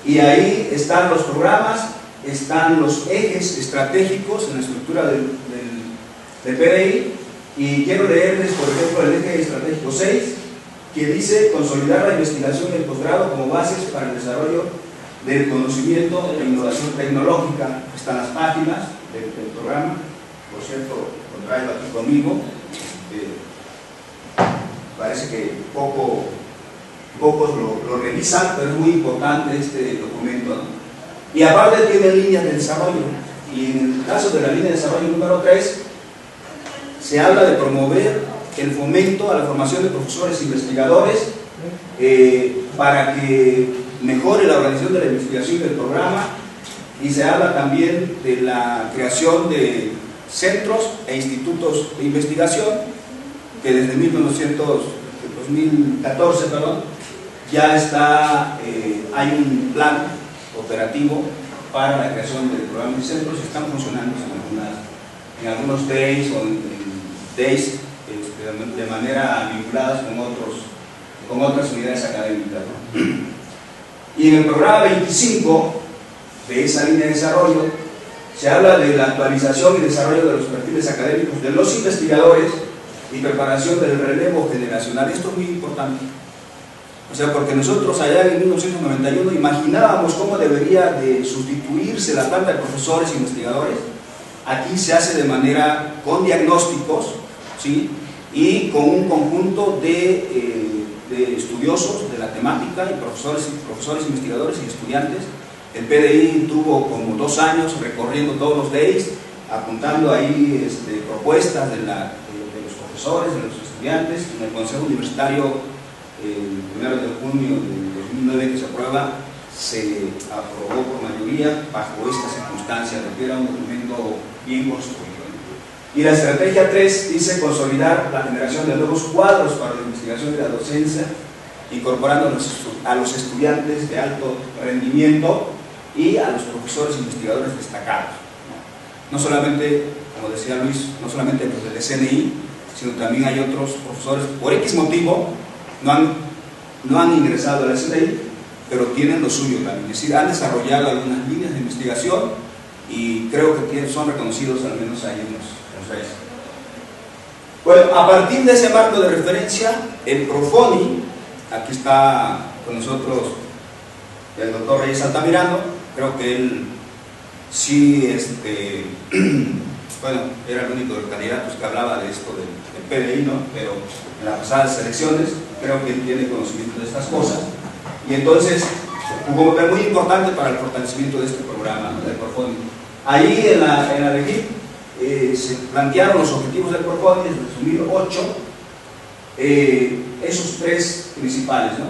y ahí están los programas, están los ejes estratégicos en la estructura del PDI, y quiero leerles, por ejemplo, el eje estratégico 6, que dice consolidar la investigación y el posgrado como bases para el desarrollo del conocimiento e innovación tecnológica. Están las páginas del programa, por cierto, lo traigo aquí conmigo. Parece que pocos lo revisan, pero es muy importante este documento, ¿no? Y aparte tiene líneas de desarrollo, y en el caso de la línea de desarrollo número 3 se habla de promover el fomento a la formación de profesores e investigadores para que mejore la organización de la investigación del programa, y se habla también de la creación de centros e institutos de investigación que desde 2014 ya está, hay un plan operativo para la creación de programas y centros, y están funcionando en algunos days o en days de manera vinculadas con otras unidades académicas, ¿no? Y en el programa 25 de esa línea de desarrollo se habla de la actualización y desarrollo de los perfiles académicos de los investigadores y preparación del relevo generacional. Esto es muy importante. O sea, porque nosotros allá en 1991 imaginábamos cómo debería de sustituirse la planta de profesores e investigadores. Aquí se hace de manera con diagnósticos, ¿sí? Y con un conjunto de estudiosos de la temática, y profesores, investigadores y estudiantes. El PDI tuvo como 2 años recorriendo todos los days, apuntando ahí propuestas de los profesores, de los estudiantes. En el Consejo Universitario, el 1 de junio de 2009 que se aprueba, se aprobó por mayoría bajo esta circunstancia, de que era un documento bien construido. Y la estrategia 3 dice consolidar la generación de nuevos cuadros para la investigación y la docencia, incorporando a los estudiantes de alto rendimiento y a los profesores investigadores destacados. No solamente, como decía Luis, no solamente los del SNI, sino también hay otros profesores, por X motivo, no han ingresado a la SNI, pero tienen lo suyo también. Es decir, han desarrollado algunas líneas de investigación y creo que son reconocidos al menos ahí en los redes. Bueno, a partir de ese marco de referencia, el Profoni, aquí está con nosotros el doctor Reyes Altamirano. Creo que él sí, bueno, era el único de los candidatos que hablaba de esto del PDI, ¿no? Pero en las pasadas elecciones creo que él tiene conocimiento de estas cosas, y entonces jugó un papel muy importante para el fortalecimiento de este programa, ¿no?, del Profoni. Ahí en la REGIP se plantearon los objetivos del Profoni desde 2008, esos 3 principales, ¿no?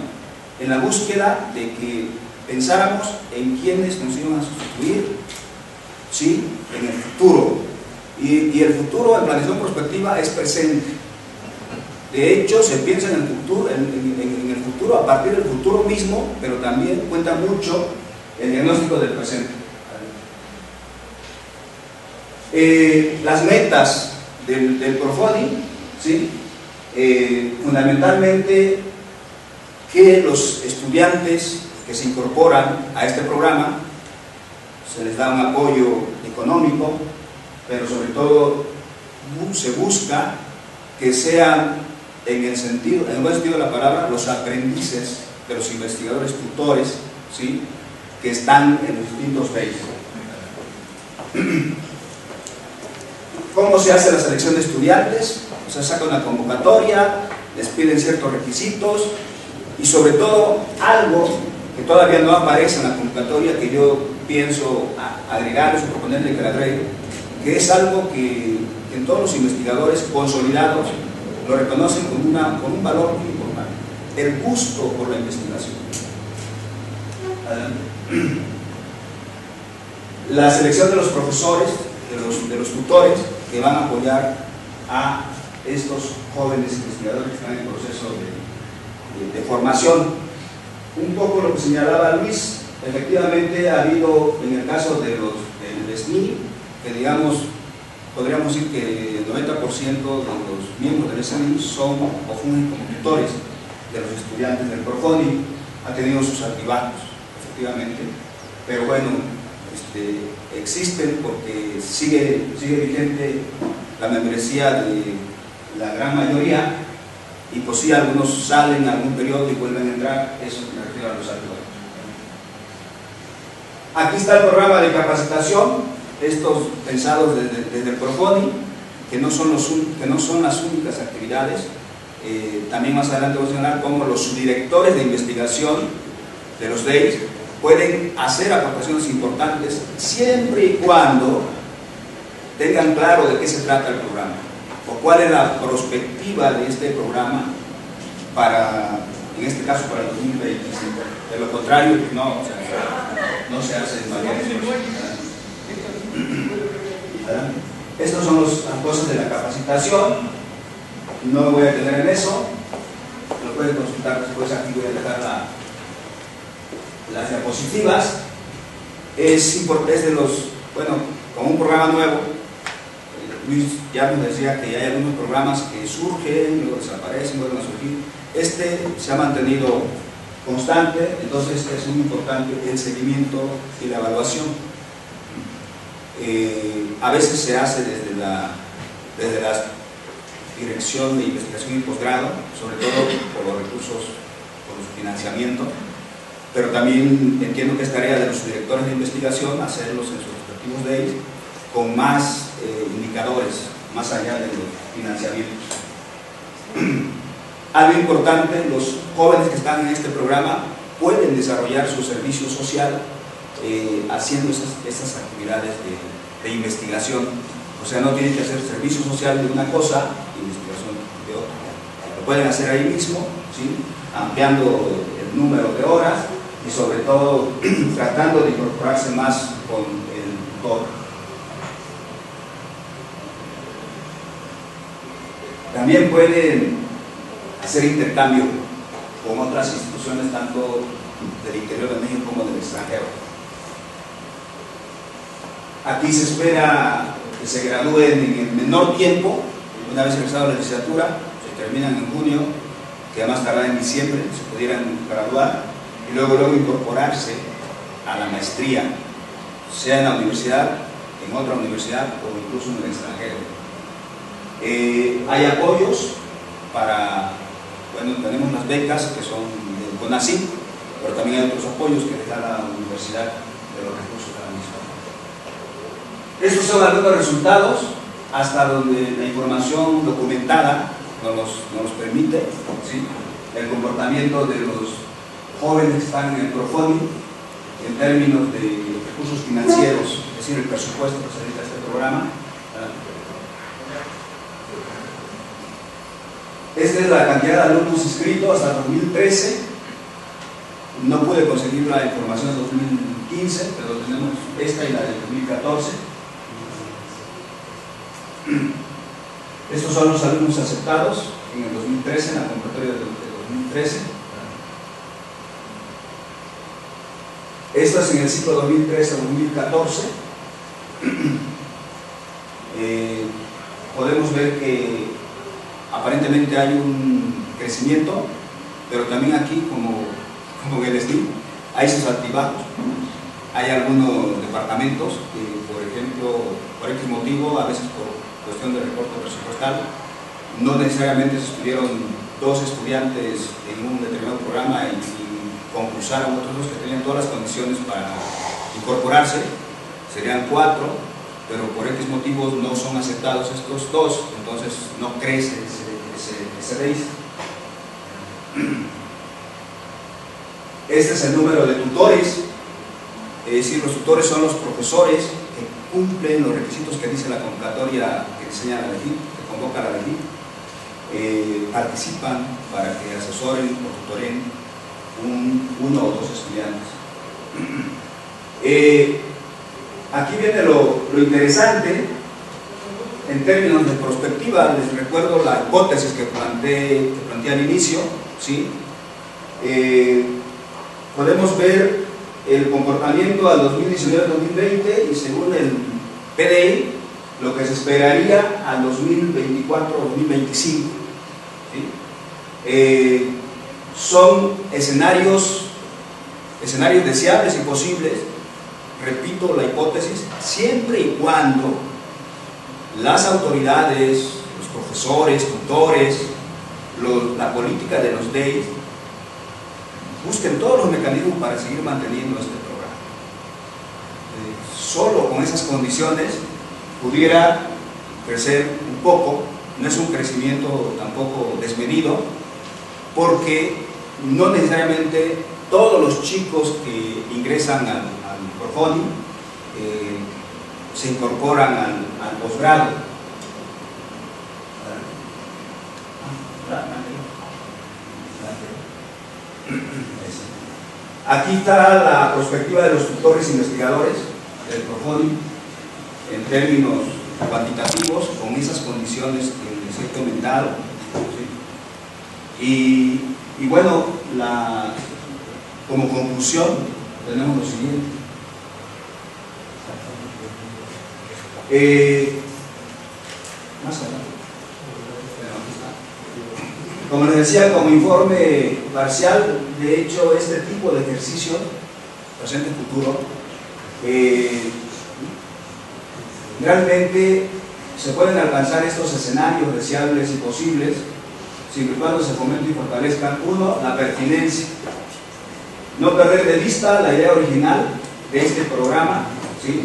En la búsqueda de que pensáramos en quiénes nos iban a sustituir, ¿sí?, en el futuro. Y el futuro en planeación prospectiva es presente. De hecho, se piensa en el futuro, en el futuro a partir del futuro mismo, pero también cuenta mucho el diagnóstico del presente. Las metas del Profoni, ¿sí?, fundamentalmente que los estudiantes que se incorporan a este programa se les da un apoyo económico, pero sobre todo se busca que sean, en el buen sentido de la palabra, los aprendices de los investigadores tutores, ¿sí?, que están en los distintos países. ¿Cómo se hace la selección de estudiantes? Se saca una convocatoria, les piden ciertos requisitos, y sobre todo algo que todavía no aparece en la convocatoria, que yo pienso agregarles o proponerle que la agregue, que es algo que en todos los investigadores consolidados lo reconocen con un valor muy importante: el gusto por la investigación. La selección de los profesores, de los tutores que van a apoyar a estos jóvenes investigadores que están en proceso de formación. Un poco lo que señalaba Luis, efectivamente ha habido, en el caso del SNI, que digamos, podríamos decir que el 90% de los miembros del SNI son o fungen como tutores de los estudiantes del Profoni. Ha tenido sus altibajos, efectivamente, pero bueno, existen porque sigue vigente la membresía de la gran mayoría, y pues sí, algunos salen a algún periodo y vuelven a entrar, eso me refiero a los ayudantes. Aquí está el programa de capacitación, estos pensados desde el Profoni, que no son las únicas actividades. También más adelante voy a señalar cómo los subdirectores de investigación de los DEIS pueden hacer aportaciones importantes siempre y cuando tengan claro de qué se trata el programa o cuál es la perspectiva de este programa para, en este caso, para el 2025. De lo contrario, no se hace en mayor. Estas son las cosas de la capacitación. No me voy a detener en eso. Lo pueden consultar después. Aquí voy a dejar las diapositivas. Es de los, bueno, como un programa nuevo. Luis ya nos decía que hay algunos programas que surgen, luego desaparecen, vuelven a surgir. Este se ha mantenido constante, entonces es muy importante el seguimiento y la evaluación. A veces se hace desde la Dirección de Investigación y Posgrado, sobre todo por los recursos, por su financiamiento, pero también entiendo que es tarea de los directores de investigación hacerlos en sus respectivos DEIS con más indicadores, más allá de los financiamientos. Algo importante, los jóvenes que están en este programa pueden desarrollar su servicio social haciendo esas actividades de investigación. O sea, no tienen que hacer servicio social de una cosa, investigación de otra. Lo pueden hacer ahí mismo, ¿sí? Ampliando el número de horas y sobre todo tratando de incorporarse más con el tutor. También pueden hacer intercambio con otras instituciones, tanto del interior de México como del extranjero. Aquí se espera que se gradúen en el menor tiempo, una vez egresado la licenciatura, se terminan en junio, que además tardará en diciembre, se pudieran graduar y luego incorporarse a la maestría, sea en la universidad, en otra universidad o incluso en el extranjero. Hay apoyos para, bueno, tenemos unas becas que son del CONACYT, pero también hay otros apoyos que les da la universidad de los recursos de la misma. Estos son algunos resultados hasta donde la información documentada nos permite, ¿sí? El comportamiento de los jóvenes que están en el Profoni en términos de recursos financieros, es decir, el presupuesto que se dedica a este programa. Esta es la cantidad de alumnos inscritos hasta 2013. No pude conseguir la información de 2015, pero tenemos esta y la de 2014. Estos son los alumnos aceptados en el 2013, en la convocatoria de 2013. Estas en el ciclo 2013-2014. Podemos ver que aparentemente hay un crecimiento, pero también aquí, como en el STIM, hay sus altibajos. Hay algunos departamentos que, por ejemplo, por X motivo, a veces por cuestión de recorte presupuestal, no necesariamente se estuvieron 2 estudiantes en un determinado programa y concursaron otros 2 que tenían todas las condiciones para incorporarse, serían 4, pero por X motivos no son aceptados estos 2, entonces no crece ese DEIS. Este es el número de tutores, es decir, los tutores son los profesores que cumplen los requisitos que dice la convocatoria que diseña la LEGIP, que convoca la LEGIP, participan para que asesoren o tutoren 1 o 2 estudiantes. Aquí viene lo interesante en términos de perspectiva. Les recuerdo la hipótesis que planteé al inicio, ¿sí? Podemos ver el comportamiento al 2019-2020 y según el PDI lo que se esperaría al 2024-2025, ¿sí? Son escenarios deseables y posibles. Repito la hipótesis, siempre y cuando las autoridades, los profesores, tutores, la política de los DEIS busquen todos los mecanismos para seguir manteniendo este programa. Solo con esas condiciones pudiera crecer un poco. No es un crecimiento tampoco desmedido, porque no necesariamente todos los chicos que ingresan al Profoni se incorporan al posgrado. Aquí está la perspectiva de los tutores investigadores del Profoni en términos cuantitativos, con esas condiciones que les he comentado, ¿sí? Y bueno, como conclusión tenemos lo siguiente. Más adelante. Como les decía, como informe parcial, de hecho, este tipo de ejercicio, presente y futuro, realmente se pueden alcanzar estos escenarios deseables y posibles, siempre y cuando se fomente y fortalezcan, uno, la pertinencia, no perder de vista la idea original de este programa, ¿sí?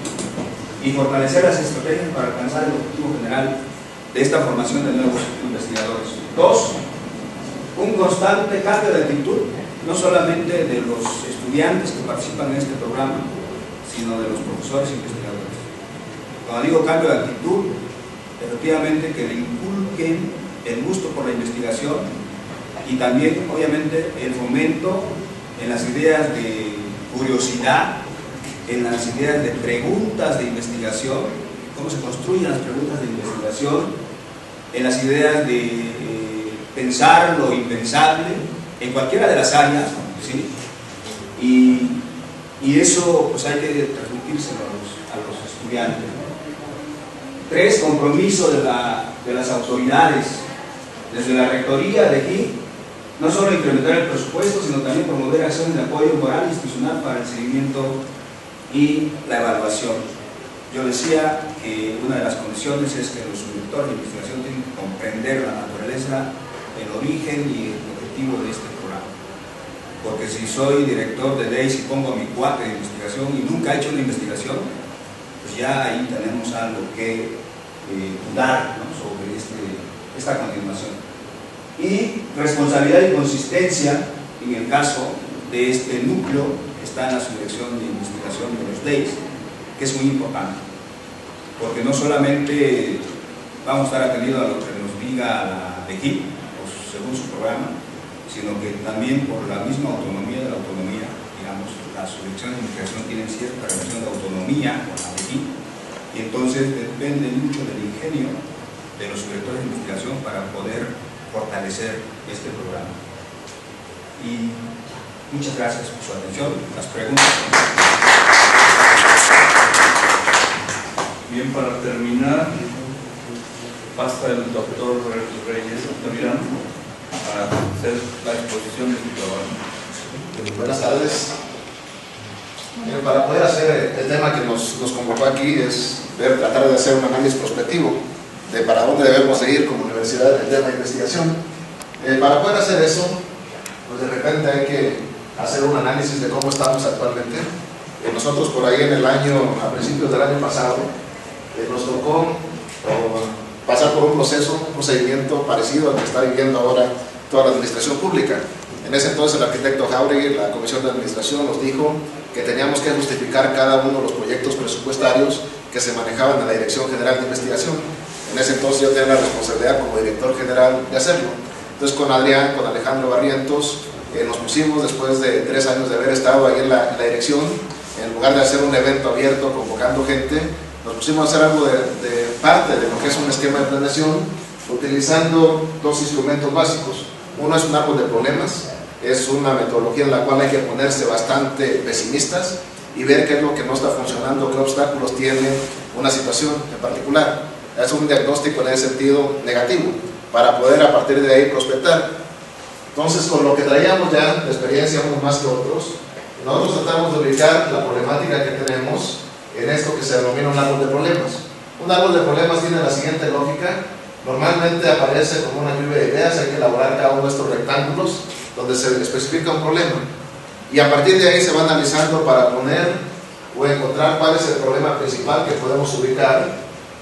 Y fortalecer las estrategias para alcanzar el objetivo general de esta formación de nuevos investigadores. Dos, un constante cambio de actitud, no solamente de los estudiantes que participan en este programa, sino de los profesores e investigadores. Cuando digo cambio de actitud, efectivamente que le inculquen el gusto por la investigación y también, obviamente, el fomento en las ideas de curiosidad, en las ideas de preguntas de investigación, cómo se construyen las preguntas de investigación, en las ideas de pensar lo impensable en cualquiera de las áreas, ¿sí? Y eso pues hay que transmitírselo a los estudiantes. Tres, compromiso de las autoridades, desde la rectoría de aquí, no solo incrementar el presupuesto, sino también promover acciones de apoyo moral e institucional para el seguimiento y la evaluación. Yo decía que una de las condiciones es que los subdirectores de investigación tienen que comprender la naturaleza, el origen y el objetivo de este programa. Porque si soy director de DEIS y pongo a mi cuate de investigación y nunca he hecho una investigación, pues ya ahí tenemos algo que dudar, ¿no?, sobre esta continuación. Y responsabilidad y consistencia en el caso de este núcleo que está en la subdirección de investigación de los DEIS, que es muy importante, porque no solamente vamos a estar atendidos a lo que nos diga la DEGIP, según su programa, sino que también por la misma autonomía de la autonomía, digamos, las subdirecciones de investigación tienen cierta relación de autonomía con la DEGIP, y entonces depende mucho del ingenio de los subdirectores de investigación para poder fortalecer este programa. Y muchas gracias por su atención. Las preguntas. Bien, para terminar, pasa el doctor Reyes Altamirano a hacer la exposición de su trabajo. Buenas tardes. Para poder hacer el tema que nos convocó aquí es tratar de hacer un análisis prospectivo de para dónde debemos seguir como universidad en el tema de investigación. Para poder hacer eso, pues de repente hay que hacer un análisis de cómo estamos actualmente. Nosotros por ahí a principios del año pasado, nos tocó pasar por un procedimiento parecido al que está viviendo ahora toda la administración pública. En ese entonces el arquitecto Jauregui, la comisión de administración, nos dijo que teníamos que justificar cada uno de los proyectos presupuestarios que se manejaban en la Dirección General de Investigación. En ese entonces yo tenía la responsabilidad como director general de hacerlo. Entonces con Adrián, con Alejandro Barrientos, nos pusimos, después de 3 años de haber estado ahí en la dirección, en lugar de hacer un evento abierto convocando gente, nos pusimos a hacer algo de parte de lo que es un esquema de planeación, utilizando 2 instrumentos básicos. Uno es un árbol de problemas, es una metodología en la cual hay que ponerse bastante pesimistas y ver qué es lo que no está funcionando, qué obstáculos tiene una situación en particular. Es un diagnóstico en ese sentido negativo, para poder a partir de ahí prospectar. Entonces, con lo que traíamos ya de experiencia, unos más que otros, nosotros tratamos de ubicar la problemática que tenemos en esto que se denomina un árbol de problemas. Un árbol de problemas tiene la siguiente lógica: Normalmente aparece como una lluvia de ideas, hay que elaborar cada uno de estos rectángulos donde se especifica un problema. Y a partir de ahí se va analizando para poner o encontrar cuál es el problema principal que podemos ubicar,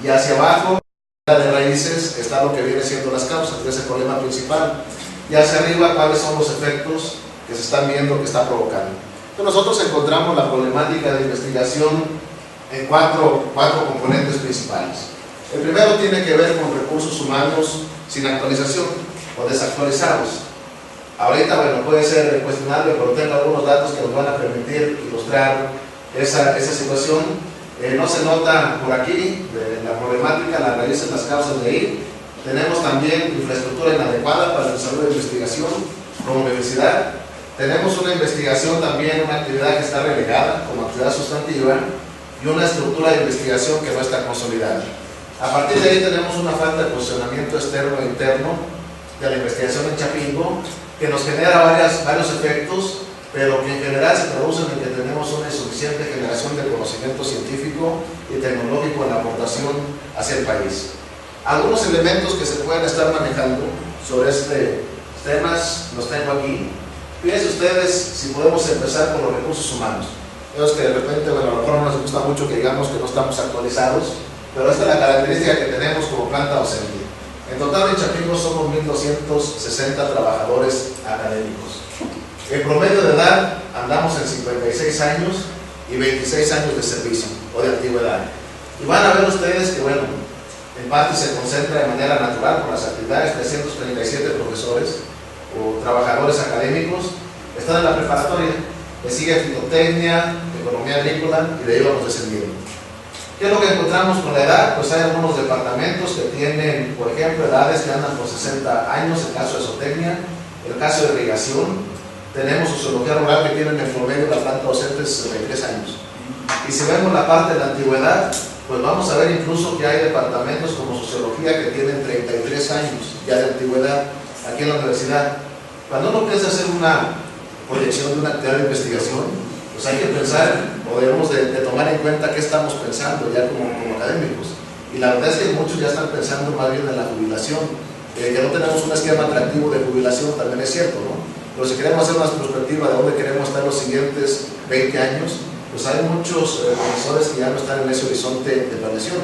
y hacia abajo de raíces está lo que viene siendo las causas de ese problema principal, y hacia arriba cuáles son los efectos que se están viendo que está provocando. Entonces nosotros encontramos la problemática de investigación en cuatro componentes principales. El primero tiene que ver con recursos humanos sin actualización o desactualizados. Ahorita, bueno, puede ser cuestionable, pero tengo algunos datos que nos van a permitir ilustrar esa situación. No se nota por aquí la problemática, la raíz en las causas de ahí. Tenemos también infraestructura inadecuada para el desarrollo de investigación como universidad. Tenemos una investigación también, una actividad que está relegada como actividad sustantiva, y una estructura de investigación que no está consolidada. A partir de ahí tenemos una falta de posicionamiento externo e interno de la investigación en Chapingo, que nos genera varios efectos, pero que en general se traducen en que tenemos una insuficiente generación de conocimiento científico y tecnológico en la aportación hacia el país. Algunos elementos que se pueden estar manejando sobre este temas los tengo aquí. Fíjense ustedes si podemos empezar con los recursos humanos. Vemos que de repente, bueno, a lo mejor no nos gusta mucho que digamos que no estamos actualizados, pero esta es la característica que tenemos como planta docente. En total en Chapingo somos 1.260 trabajadores académicos. En promedio de edad andamos en 56 años y 26 años de servicio o de antigüedad. Y van a ver ustedes que, bueno, en parte se concentra de manera natural por las actividades. 337 profesores o trabajadores académicos están en la preparatoria. Le sigue fitotecnia, economía agrícola, y de ahí vamos descendiendo. ¿Qué es lo que encontramos con la edad? Pues hay algunos departamentos que tienen, por ejemplo, edades que andan por 60 años, el caso de zootecnia, el caso de irrigación. Tenemos sociología rural que tienen en promedio la planta docente 63 años. Y si vemos la parte de la antigüedad, pues vamos a ver incluso que hay departamentos como sociología que tienen 33 años ya de antigüedad aquí en la universidad. Cuando uno piensa hacer una proyección de una actividad de investigación, pues hay que pensar, o debemos de tomar en cuenta qué estamos pensando ya como académicos. Y la verdad es que muchos ya están pensando más bien en la jubilación. Que no tenemos un esquema atractivo de jubilación también es cierto, ¿no? Pero si queremos hacer una perspectiva de dónde queremos estar los siguientes 20 años, pues hay muchos profesores que ya no están en ese horizonte de planeación.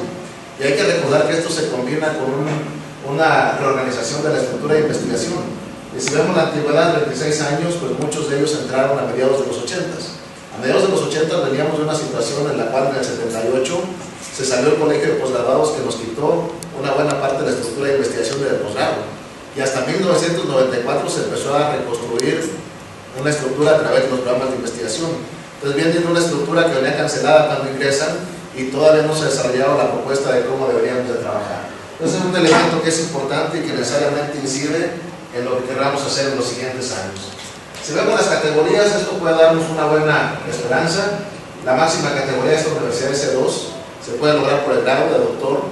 Y hay que recordar que esto se combina con una reorganización de la estructura de investigación. Y si vemos la antigüedad de 26 años, pues muchos de ellos entraron a mediados de los 80s. A mediados de los 80 veníamos de una situación en la cual en el 78 se salió el colegio de posgraduados que nos quitó una buena parte de la estructura de investigación del posgrado. Y hasta 1994 se empezó a reconstruir una estructura a través de los programas de investigación. Entonces viene una estructura que venía cancelada cuando ingresan y todavía no se ha desarrollado la propuesta de cómo deberíamos de trabajar. Entonces es un elemento que es importante y que necesariamente incide en lo que queramos hacer en los siguientes años. Si vemos las categorías, esto puede darnos una buena esperanza. La máxima categoría de esta universidad es C2, se puede lograr por el grado de doctor,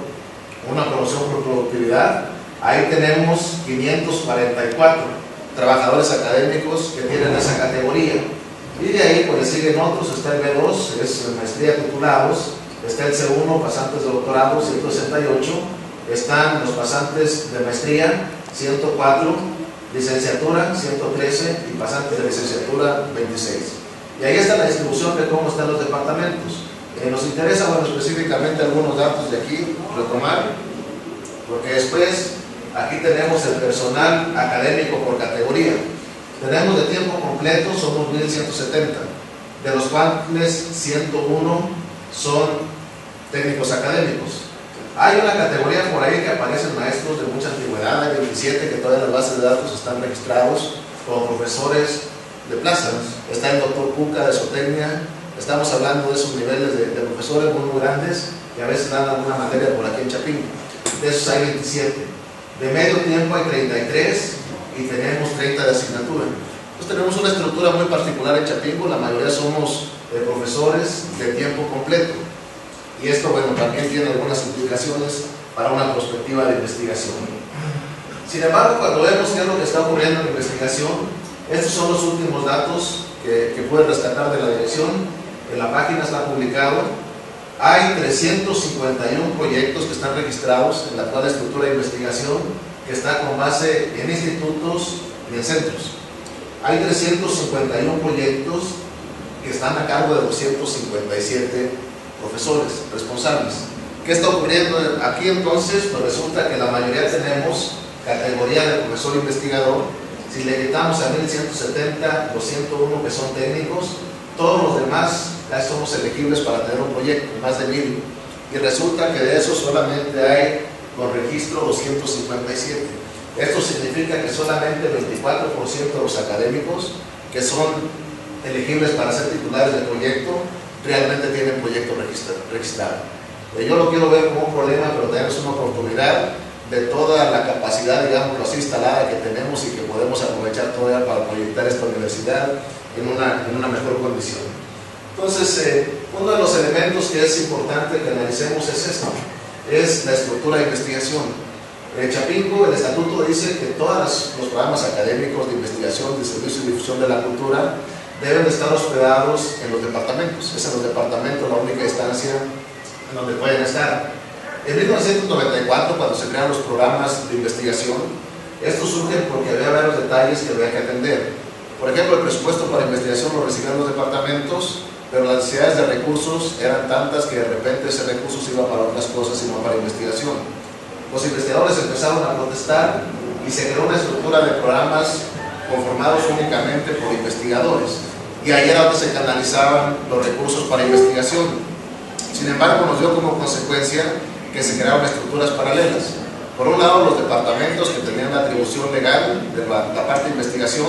una promoción por productividad. Ahí tenemos 544 trabajadores académicos que tienen esa categoría. Y de ahí pues le siguen otros, está el B2, es maestría titulados, está el C1, pasantes de doctorado, 168, están los pasantes de maestría, 104, licenciatura, 113 y pasantes de licenciatura, 26. Y ahí está la distribución de cómo están los departamentos. Nos interesa, bueno, específicamente algunos datos de aquí, retomar, porque después aquí tenemos el personal académico por categoría. Tenemos de tiempo completo, somos 1.170, de los cuales 101 son técnicos académicos. Hay una categoría por ahí que aparecen maestros de mucha antigüedad, hay 27 que todavía en las bases de datos están registrados como profesores de plazas. Está el doctor Cuca de zootecnia. Estamos hablando de esos niveles de profesores muy grandes que a veces dan alguna materia por aquí en Chapingo. De esos hay 27. De medio tiempo hay 33 y tenemos 30 de asignatura. Entonces tenemos una estructura muy particular en Chapingo, la mayoría somos profesores de tiempo completo. Y esto, bueno, también tiene algunas implicaciones para una perspectiva de investigación. Sin embargo, cuando vemos qué es lo que está ocurriendo en la investigación, estos son los últimos datos que pueden rescatar de la dirección. En la página está publicado hay 351 proyectos que están registrados en la actual estructura de investigación, que está con base en institutos y en centros. Hay 351 proyectos que están a cargo de 257 profesores responsables. ¿Qué está ocurriendo aquí entonces? Pues resulta que la mayoría tenemos categoría de profesor investigador. Si le quitamos a 1170 los 101 que son técnicos, todos los demás ya somos elegibles para tener un proyecto, más de 1000. Y resulta que de eso solamente hay con registro 257. Esto significa que solamente 24% de los académicos que son elegibles para ser titulares del proyecto realmente tienen proyecto registrado. Yo lo quiero ver como un problema, pero también es una oportunidad de toda la capacidad, digámoslo así, instalada que tenemos y que podemos aprovechar todavía para proyectar esta universidad en una mejor condición. Entonces, uno de los elementos que es importante que analicemos es esto, es la estructura de investigación. Chapingo, el estatuto dice que todos los programas académicos de investigación, de servicio y difusión de la cultura deben de estar hospedados en los departamentos. Es en los departamentos la única instancia en donde pueden estar. En 1994, cuando se crearon los programas de investigación, estos surgen porque había varios detalles que había que atender. Por ejemplo, el presupuesto para investigación lo recibían los departamentos, pero las necesidades de recursos eran tantas que de repente ese recurso se iba para otras cosas y no para investigación. Los investigadores empezaron a protestar y se creó una estructura de programas conformados únicamente por investigadores, y ahí era donde se canalizaban los recursos para investigación. Sin embargo, nos dio como consecuencia que se crearon estructuras paralelas. Por un lado, los departamentos que tenían la atribución legal de la parte de investigación,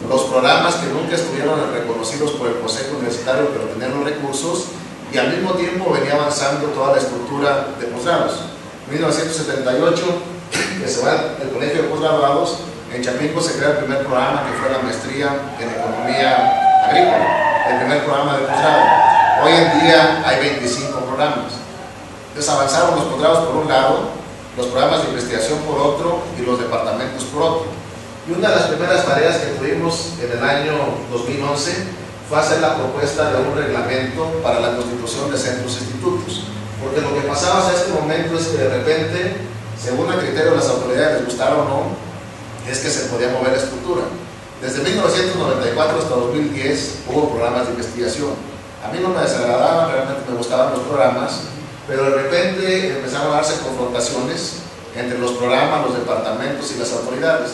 los programas que nunca estuvieron reconocidos por el Consejo Universitario, pero tenían los recursos, y al mismo tiempo venía avanzando toda la estructura de posgrados. En 1978, que se va el Colegio de Posgraduados, en Chapingo se crea el primer programa, que fue la maestría en Economía Agrícola, el primer programa de posgrado. Hoy en día hay 25 programas. Entonces avanzaron los posgrados por un lado, los programas de investigación por otro y los departamentos por otro. Y una de las primeras tareas que tuvimos en el año 2011 fue hacer la propuesta de un reglamento para la constitución de centros e institutos. Porque lo que pasaba hasta este momento es que de repente, según el criterio de las autoridades, les gustara o no, es que se podía mover la estructura. Desde 1994 hasta 2010 hubo programas de investigación. A mí no me desagradaban, realmente me gustaban los programas, pero de repente empezaron a darse confrontaciones entre los programas, los departamentos y las autoridades.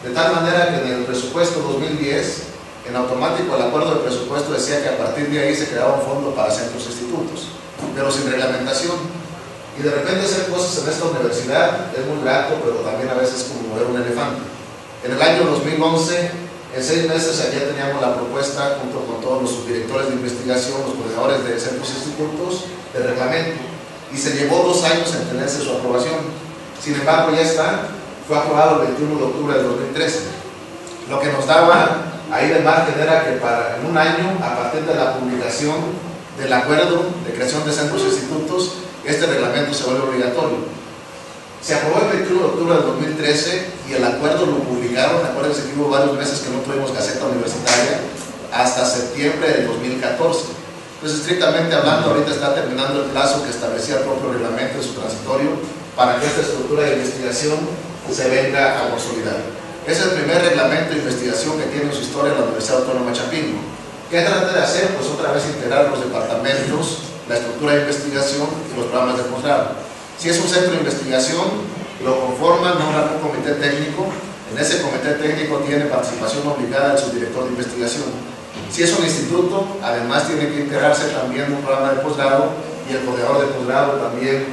De tal manera que en el presupuesto 2010, en automático el acuerdo de presupuesto decía que a partir de ahí se creaba un fondo para centros e institutos, pero sin reglamentación. Y de repente hacer cosas en esta universidad es muy grato, pero también a veces como mover un elefante. En el año 2011, en 6 meses ya teníamos la propuesta, junto con todos los subdirectores de investigación, los coordinadores de centros e institutos, del reglamento. Y se llevó 2 años en tenerse su aprobación. Sin embargo, ya está, fue aprobado el 21 de octubre de 2013. Lo que nos daba ahí de margen era que en un año, a partir de la publicación del acuerdo de creación de centros e institutos, este reglamento se vuelve obligatorio. Se aprobó el 21 de octubre del 2013 y el acuerdo lo publicaron, acuérdense que hubo varios meses que no tuvimos Gaceta Universitaria, hasta septiembre del 2014. Entonces, estrictamente hablando, ahorita está terminando el plazo que establecía el propio reglamento en su transitorio para que esta estructura de investigación se venga a consolidar. Es el primer reglamento de investigación que tiene en su historia la Universidad Autónoma de Chapingo. ¿Qué trata de hacer? Pues otra vez integrar los departamentos, la estructura de investigación y los programas de posgrado. Si es un centro de investigación, lo conforman un comité técnico. En ese comité técnico tiene participación obligada el subdirector de investigación. Si es un instituto, además tiene que integrarse también un programa de posgrado y el coordinador de posgrado también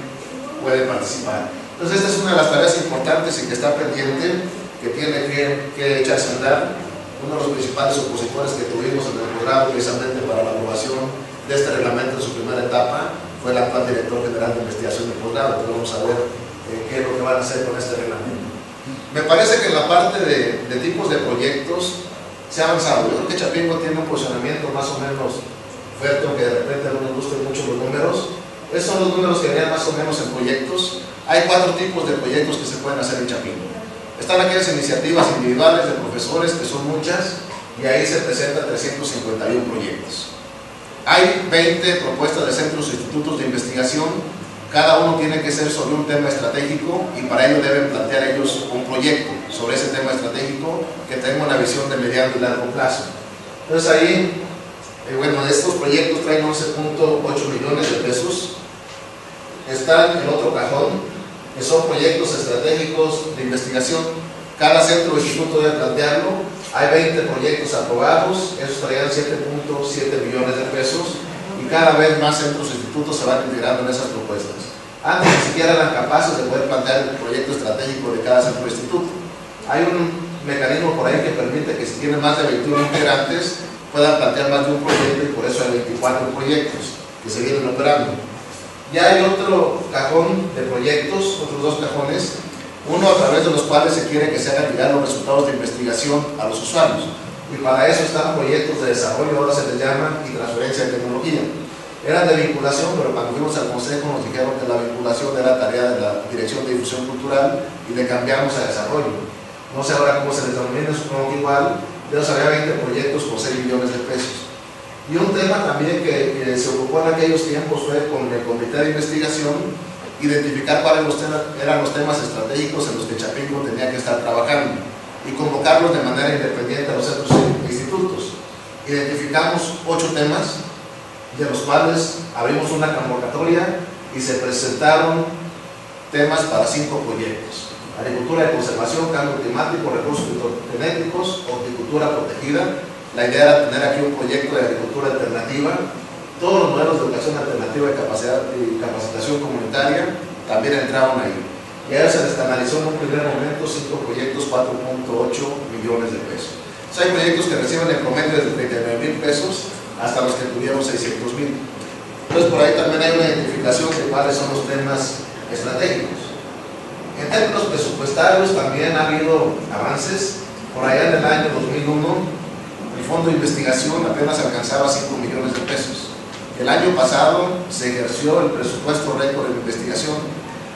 puede participar. Entonces esta es una de las tareas importantes y que está pendiente, que tiene que echarse a andar. Uno de los principales opositores que tuvimos en el posgrado precisamente para la aprobación de este reglamento en su primera etapa fue el actual director general de investigación de posgrado. Entonces vamos a ver qué es lo que van a hacer con este reglamento. Me parece que en la parte de tipos de proyectos se ha avanzado. Yo creo que Chapingo tiene un posicionamiento más o menos fuerte, aunque de repente no nos gusten mucho los números. Esos son los números que venían más o menos en proyectos. Hay 4 tipos de proyectos que se pueden hacer en Chapingo. Están aquellas iniciativas individuales de profesores, que son muchas, y ahí se presentan 351 proyectos. Hay 20 propuestas de centros e institutos de investigación, cada uno tiene que ser sobre un tema estratégico y para ello deben plantear ellos un proyecto sobre ese tema estratégico que tenga una visión de mediano y largo plazo. Entonces ahí, bueno, estos proyectos traen 11.8 millones de pesos. Está el otro cajón, que son proyectos estratégicos de investigación. Cada centro o instituto debe plantearlo. Hay 20 proyectos aprobados, esos traían 7.7 millones de pesos y cada vez más centros e institutos se van integrando en esas propuestas. Antes ni siquiera eran capaces de poder plantear el proyecto estratégico de cada centro e instituto. Hay un mecanismo por ahí que permite que si tienen más de 21 integrantes puedan plantear más de un proyecto y por eso hay 24 proyectos que se vienen operando. Ya hay otro cajón de proyectos, otros dos cajones, uno a través de los cuales se quiere que se hagan llegar los resultados de investigación a los usuarios. Y para eso están proyectos de desarrollo, ahora se les llama, y transferencia de tecnología. Eran de vinculación, pero cuando fuimos al consejo nos dijeron que la vinculación era tarea de la Dirección de Difusión Cultural y le cambiamos a desarrollo. No sé ahora cómo se les denomina, supongo que igual, de esos había 20 proyectos con 6 millones de pesos. Y un tema también que se ocupó en aquellos tiempos fue con el Comité de Investigación, identificar cuáles eran los temas estratégicos en los que Chapingo tenía que estar trabajando y convocarlos de manera independiente a los centros e institutos. Identificamos 8 temas, de los cuales abrimos una convocatoria y se presentaron temas para 5 proyectos: agricultura de conservación, cambio climático, recursos genéticos, horticultura protegida. La idea era tener aquí un proyecto de agricultura alternativa. Todos los modelos de educación alternativa y capacitación comunitaria también entraban ahí. Y ahora se les canalizó en un primer momento 5 proyectos, 4.8 millones de pesos. O sea, hay proyectos que reciben el promedio de 39,000 pesos hasta los que tuvieron 600,000. Entonces, por ahí también hay una identificación de cuáles son los temas estratégicos. En términos presupuestarios también ha habido avances. Por allá en el año 2001, el Fondo de Investigación apenas alcanzaba 5 millones de pesos. El año pasado se ejerció el presupuesto récord de investigación.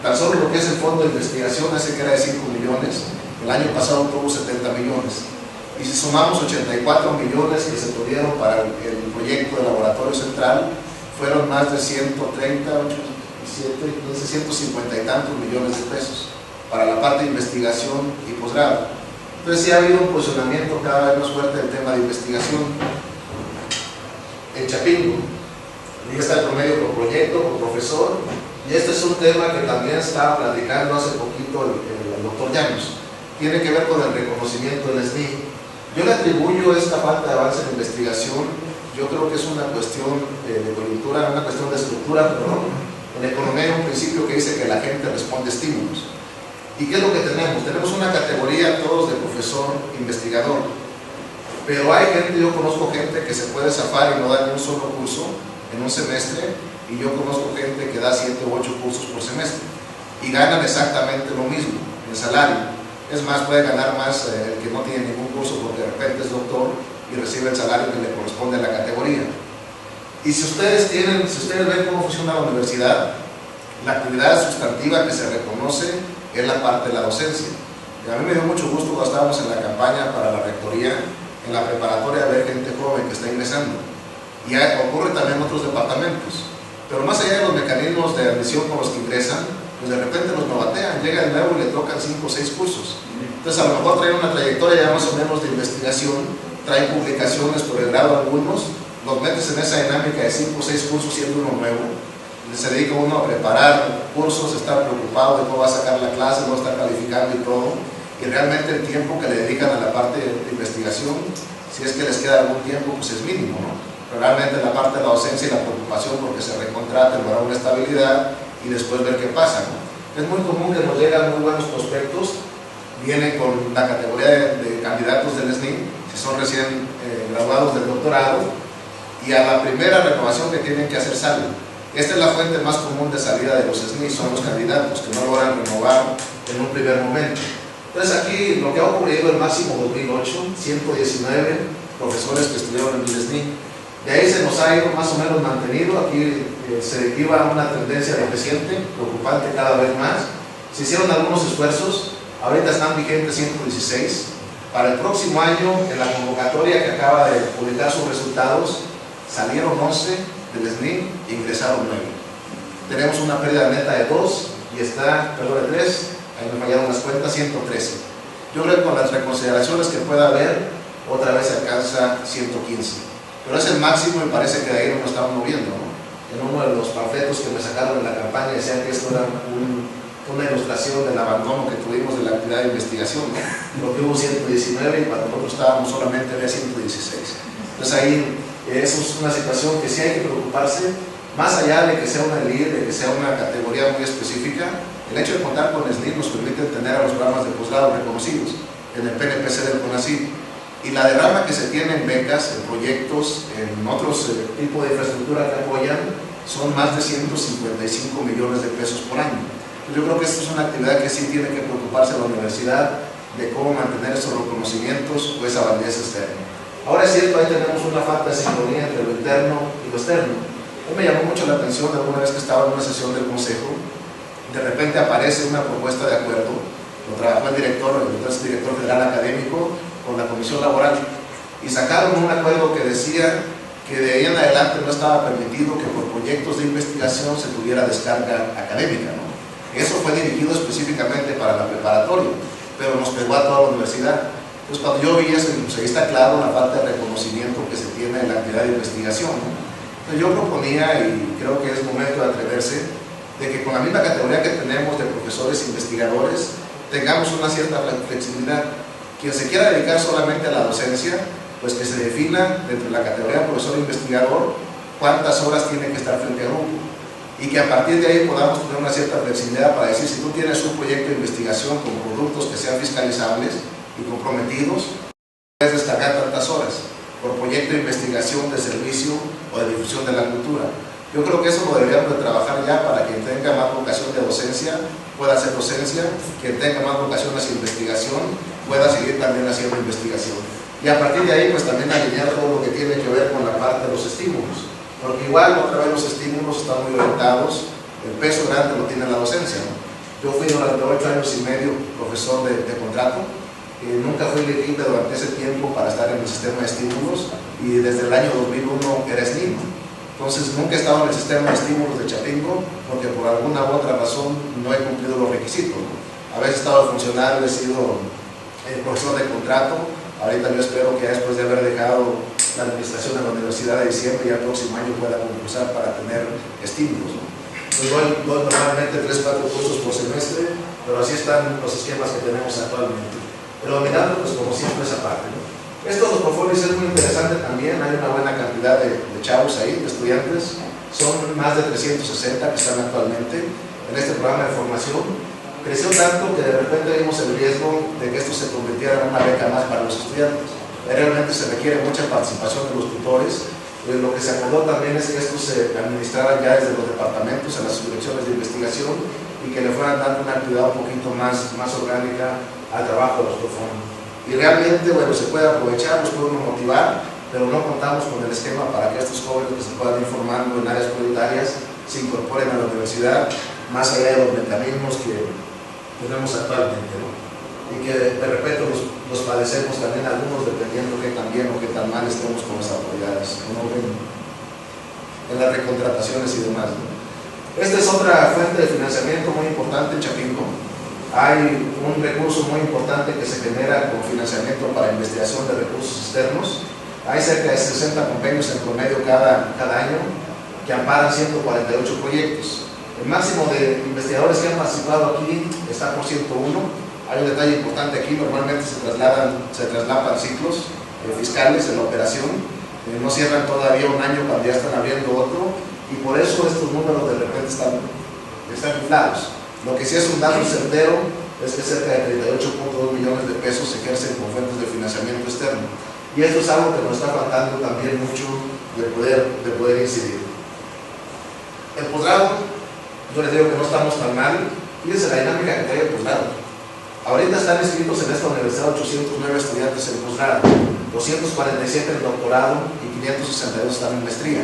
Tan solo lo que es el fondo de investigación, ese que era de 5 millones, el año pasado tuvo 70 millones. Y si sumamos 84 millones que se tuvieron para el proyecto de laboratorio central, fueron más de 130, 150 y tantos millones de pesos para la parte de investigación y posgrado. Entonces sí ha habido un posicionamiento cada vez más fuerte del tema de investigación. En Chapingo, ahí está el promedio por proyecto, por profesor, y este es un tema que también estaba platicando hace poquito el doctor Llanos. Tiene que ver con el reconocimiento del SNI. Yo le atribuyo esta falta de avance en investigación, yo creo que es una cuestión de coyuntura, una cuestión de estructura, perdón. En economía hay un principio que dice que la gente responde estímulos. ¿Y qué es lo que tenemos? Tenemos una categoría todos de profesor investigador, pero hay gente, yo conozco gente que se puede zafar y no da ni un solo curso en un semestre, y yo conozco gente que da 7 u 8 cursos por semestre y ganan exactamente lo mismo en salario. Es más, puede ganar más el que no tiene ningún curso porque de repente es doctor y recibe el salario que le corresponde a la categoría. Y si ustedes ven cómo funciona la universidad, la actividad sustantiva que se reconoce es la parte de la docencia. Y a mí me dio mucho gusto cuando estábamos en la campaña para la rectoría, en la preparatoria, ver gente joven que está ingresando. Y ocurre también en otros departamentos. Pero más allá de los mecanismos de admisión con los que ingresan, pues de repente los novatean, llega el nuevo y le tocan 5 o 6 cursos. Entonces a lo mejor traen una trayectoria ya más o menos de investigación, traen publicaciones por el grado algunos, los metes en esa dinámica de 5 o 6 cursos siendo uno nuevo. Se dedica uno a preparar cursos, estar preocupado de cómo va a sacar la clase, cómo está calificando y todo. Y realmente el tiempo que le dedican a la parte de investigación, si es que les queda algún tiempo, pues es mínimo, ¿no? Pero realmente la parte de la docencia y la preocupación porque se recontrata, lograr una estabilidad y después ver qué pasa, ¿no? Es muy común que nos llegan muy buenos prospectos, vienen con la categoría de candidatos del SNI, si son recién graduados del doctorado, y a la primera renovación que tienen que hacer salen. Esta es la fuente más común de salida de los SNI, son los candidatos que no logran renovar en un primer momento. Entonces aquí lo que ha ocurrido el máximo 2008, 119 profesores que estuvieron en el SNI. De ahí se nos ha ido más o menos mantenido, aquí se iba a una tendencia decreciente, preocupante cada vez más. Se hicieron algunos esfuerzos, ahorita están vigentes 116. Para el próximo año, en la convocatoria que acaba de publicar sus resultados, salieron 11 del SNI e ingresaron 9. Tenemos una pérdida neta de 2 y está, perdón, de 3, ahí me fallaron las cuentas, 113. Yo creo que con las reconsideraciones que pueda haber, otra vez se alcanza 115. Pero es el máximo y parece que de ahí no nos estamos moviendo, ¿no? En uno de los panfletos que me sacaron en la campaña decían que esto era una ilustración del abandono que tuvimos de la actividad de investigación, ¿no? Porque hubo 119 y cuando nosotros estábamos solamente había 116. Entonces ahí eso es una situación que sí hay que preocuparse, más allá de que sea una LID, de que sea una categoría muy específica. El hecho de contar con SNI nos permite tener a los programas de posgrado reconocidos en el PNPC del CONACYT, y la derrama que se tiene en becas, en proyectos, en otros tipos de infraestructura que apoyan, son más de 155 millones de pesos por año. Yo creo que esta es una actividad que sí tiene que preocuparse la universidad de cómo mantener esos reconocimientos o esa validez externa. Ahora es cierto, ahí tenemos una falta de sincronía entre lo interno y lo externo. A mí me llamó mucho la atención alguna vez que estaba en una sesión del consejo, de repente aparece una propuesta de acuerdo, lo trabajó el director, entonces director general académico, con la comisión laboral, y sacaron un acuerdo que decía que de ahí en adelante no estaba permitido que por proyectos de investigación se tuviera descarga académica, ¿no? Eso fue dirigido específicamente para la preparatoria, pero nos pegó a toda la universidad. Entonces cuando yo vi eso, pues ahí está claro la falta de reconocimiento que se tiene en la actividad de investigación, ¿no? Entonces yo proponía, y creo que es momento de atreverse, de que con la misma categoría que tenemos de profesores investigadores, tengamos una cierta flexibilidad. Quien se quiera dedicar solamente a la docencia, pues que se defina dentro de la categoría profesor investigador cuántas horas tiene que estar frente a grupo, y que a partir de ahí podamos tener una cierta flexibilidad para decir, si tú tienes un proyecto de investigación con productos que sean fiscalizables y comprometidos, puedes descargar tantas horas por proyecto de investigación, de servicio o de difusión de la cultura. Yo creo que eso lo deberíamos de trabajar ya para quien tenga más vocación de docencia pueda hacer docencia, quien tenga más vocación hacia investigación pueda seguir también haciendo investigación. Y a partir de ahí pues también alinear todo lo que tiene que ver con la parte de los estímulos, porque igual otra vez los estímulos están muy orientados, el peso grande lo tiene la docencia, ¿no? Yo fui durante 8 años y medio profesor de contrato, nunca fui elegible durante ese tiempo para estar en el sistema de estímulos, y desde el año 2001 era SNI. Entonces nunca he estado en el sistema de estímulos de Chapingo porque por alguna u otra razón no he cumplido los requisitos, ¿no? A veces he estado funcionario, he sido profesor de contrato. Ahorita yo espero que después de haber dejado la administración de la Universidad de Diciembre, ya el próximo año pueda concursar para tener estímulos, ¿no? Entonces doy normalmente 3-4 cursos por semestre, pero así están los esquemas que tenemos actualmente. Pero mirando pues como siempre esa parte, ¿no? Esto de los portfolios es muy interesante también, hay una buena cantidad de chavos ahí, de estudiantes, son más de 360 que están actualmente en este programa de formación. Creció tanto que de repente vimos el riesgo de que esto se convirtiera en una beca más para los estudiantes. Realmente se requiere mucha participación de los tutores. Lo que se acordó también es que esto se administrara ya desde los departamentos, en las direcciones de investigación, y que le fueran dando una actividad un poquito más orgánica al trabajo de los profundos. Y realmente, bueno, se puede aprovechar, los podemos motivar, pero no contamos con el esquema para que estos jóvenes que se puedan ir formando en áreas prioritarias se incorporen a la universidad, más allá de los mecanismos que tenemos actualmente, ¿no? Y que de repente los padecemos también algunos, dependiendo qué tan bien o qué tan mal estemos con las autoridades, ¿no? En las recontrataciones y demás, ¿no? Esta es otra fuente de financiamiento muy importante en Chapingo. Hay un recurso muy importante que se genera con financiamiento para investigación de recursos externos. Hay cerca de 60 convenios en promedio cada año que amparan 148 proyectos. El máximo de investigadores que han participado aquí está por 101. Hay un detalle importante aquí, normalmente se traslapan ciclos fiscales en la operación, no cierran todavía un año cuando ya están abriendo otro, y por eso estos números de repente están inflados. Lo que sí es un dato certero es que cerca de 38.2 millones de pesos se ejercen con fuentes de financiamiento externo. Y esto es algo que nos está faltando también mucho de poder incidir. El posgrado, yo les digo que no estamos tan mal. Fíjense la dinámica que trae el posgrado. Ahorita están inscritos en esta universidad 809 estudiantes en posgrado, 247 en doctorado y 562 están en maestría.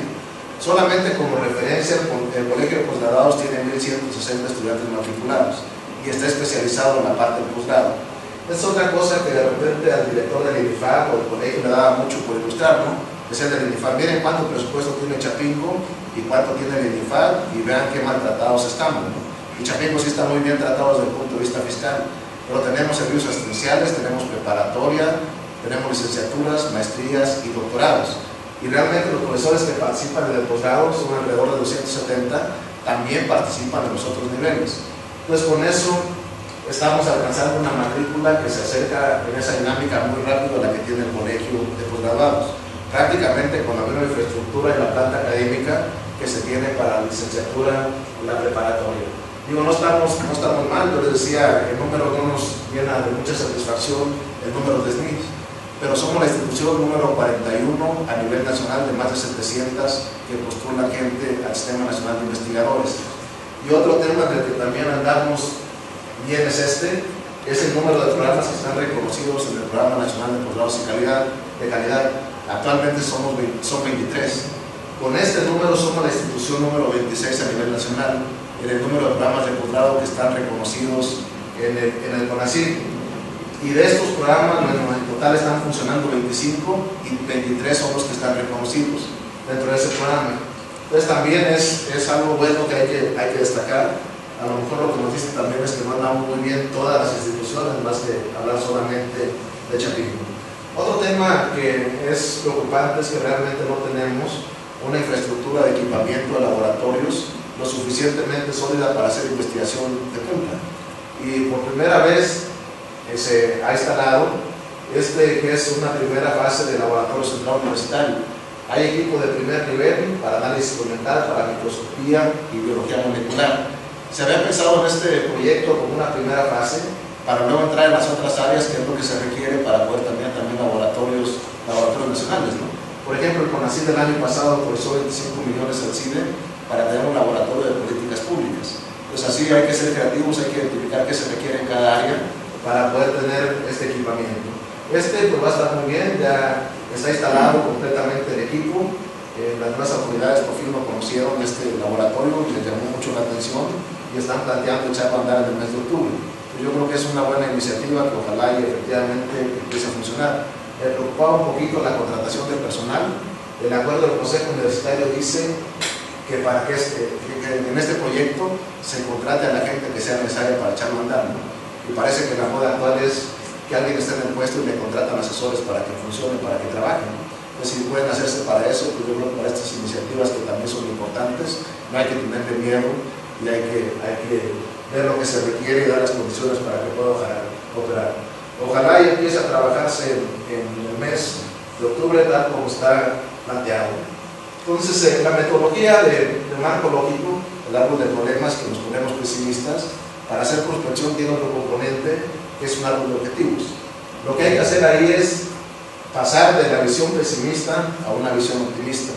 Solamente como referencia, el Colegio de Posgraduados tiene 1.160 estudiantes matriculados y está especializado en la parte del posgrado. Es otra cosa que de repente al director del INIFAC o del colegio le daba mucho por ilustrar, ¿no? es el del INIFAD. Miren cuánto presupuesto tiene Chapingo y cuánto tiene el INIFAD y vean qué maltratados estamos, ¿no? Y Chapingo sí está muy bien tratado desde el punto de vista fiscal, pero tenemos servicios asistenciales, tenemos preparatoria, tenemos licenciaturas, maestrías y doctorados. Y realmente los profesores que participan en el posgrado, son alrededor de 270, también participan en los otros niveles. Entonces con eso estamos alcanzando una matrícula que se acerca en esa dinámica muy rápido a la que tiene el colegio de posgraduados, prácticamente con la misma infraestructura y la planta académica que se tiene para la licenciatura y la preparatoria. Digo, no estamos mal. Yo les decía, el número no nos llena de mucha satisfacción, el número de SNIs, pero somos la institución número 41 a nivel nacional de más de 700 que postula gente al Sistema Nacional de Investigadores. Y otro tema del que también andamos bien es el número de programas que están reconocidos en el Programa Nacional de Posgrados de Calidad. Actualmente son 23. Con este número somos la institución número 26 a nivel nacional en el número de programas de posgrado que están reconocidos en el CONACYT. Y de estos programas, bueno, en total están funcionando 25 y 23 son los que están reconocidos dentro de ese programa. Entonces también es algo bueno que hay que destacar. A lo mejor lo que nos dice también es que no andamos muy bien todas las instituciones, más que hablar solamente de Chapingo. Otro tema que es preocupante es que realmente no tenemos una infraestructura de equipamiento de laboratorios lo suficientemente sólida para hacer investigación de punta. Y por primera vez se ha instalado que es una primera fase de laboratorio central universitario. Hay equipo de primer nivel para análisis instrumental, para microscopía y biología molecular. Se había pensado en este proyecto como una primera fase para luego entrar en las otras áreas, que es lo que se requiere para poder también laboratorios nacionales, ¿no? Por ejemplo, el CONACYT del año pasado autorizó 25 millones al CIDE para tener un laboratorio de políticas públicas. Pues así hay que ser creativos, hay que identificar qué se requiere en cada área para poder tener este equipamiento. Pues va a estar muy bien, ya está instalado completamente el equipo. Las nuevas autoridades por fin lo conocieron, este laboratorio, les llamó mucho la atención y están planteando echarlo a andar en el mes de octubre. Yo creo que es una buena iniciativa que ojalá y efectivamente empiece a funcionar. Me preocupaba un poquito la contratación del personal. El acuerdo del Consejo Universitario dice que para que en este proyecto se contrate a la gente que sea necesaria para echarlo a andar, ¿no? Y parece que la moda actual es que alguien esté en el puesto y le contratan asesores para que funcione, para que trabaje, ¿no? Entonces, si pueden hacerse para eso, pues yo creo que para estas iniciativas que también son importantes, no hay que tenerle miedo y hay que ver lo que se requiere y dar las condiciones para que pueda operar. Ojalá y empiece a trabajarse en el mes de octubre, tal como está planteado. Entonces, la metodología de marco lógico, el árbol de problemas que nos ponemos pesimistas, para hacer prospección tiene otro componente que es un árbol de objetivos. Lo que hay que hacer ahí es pasar de la visión pesimista a una visión optimista.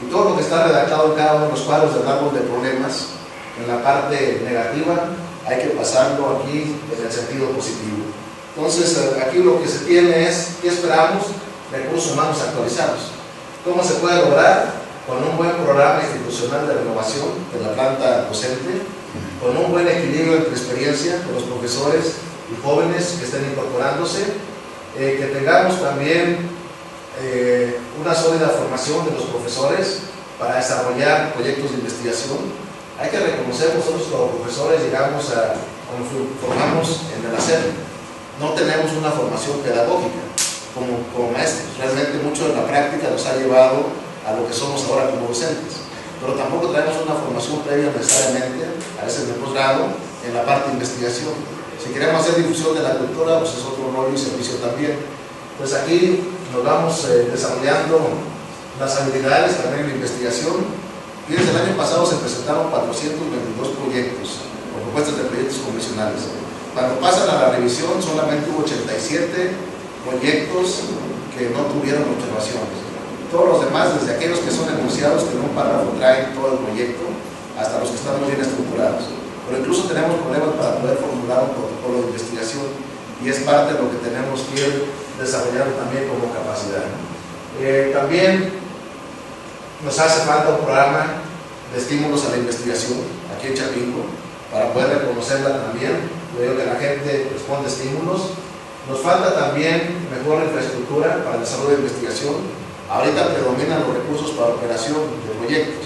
Y todo lo que está redactado en cada uno de los cuadros del árbol de problemas, en la parte negativa, hay que pasarlo aquí en el sentido positivo. Entonces, aquí lo que se tiene es, ¿qué esperamos? Recursos humanos actualizados. ¿Cómo se puede lograr? Con un buen programa institucional de renovación de la planta docente, con un buen equilibrio entre experiencia de los profesores y jóvenes que estén incorporándose, que tengamos también una sólida formación de los profesores para desarrollar proyectos de investigación. Hay que reconocer, nosotros como profesores llegamos nos formamos en el hacer. No tenemos una formación pedagógica como maestros. Realmente mucho de la práctica nos ha llevado a lo que somos ahora como docentes. Pero tampoco traemos una formación previa necesariamente, a veces en el posgrado, en la parte de investigación. Si queremos hacer difusión de la cultura, pues es otro rollo y servicio también. Pues aquí nos vamos desarrollando las habilidades también en la investigación. Fíjense, el año pasado se presentaron 422 proyectos, o propuestas de proyectos convencionales. Cuando pasan a la revisión, solamente hubo 87 proyectos que no tuvieron observaciones. Todos los demás, desde aquellos que son enunciados, que en un párrafo traen todo el proyecto, hasta los que están muy bien estructurados. Pero incluso tenemos problemas para poder formular un protocolo de investigación y es parte de lo que tenemos que ir desarrollando también como capacidad. También nos hace falta un programa de estímulos a la investigación aquí en Chapingo para poder reconocerla también. Veo que la gente responde estímulos. Nos falta también mejor infraestructura para el desarrollo de investigación. Ahorita predominan los recursos para operación de proyectos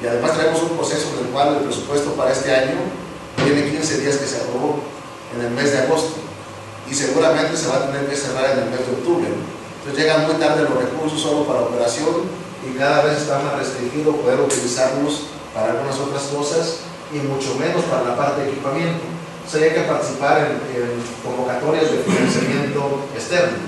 y además traemos un proceso en el cual el presupuesto para este año tiene 15 días que se aprobó en el mes de agosto y seguramente se va a tener que cerrar en el mes de octubre. Entonces llegan muy tarde los recursos solo para operación y cada vez está más restringido poder utilizarlos para algunas otras cosas y mucho menos para la parte de equipamiento. O sea, hay que participar en convocatorias de financiamiento externo.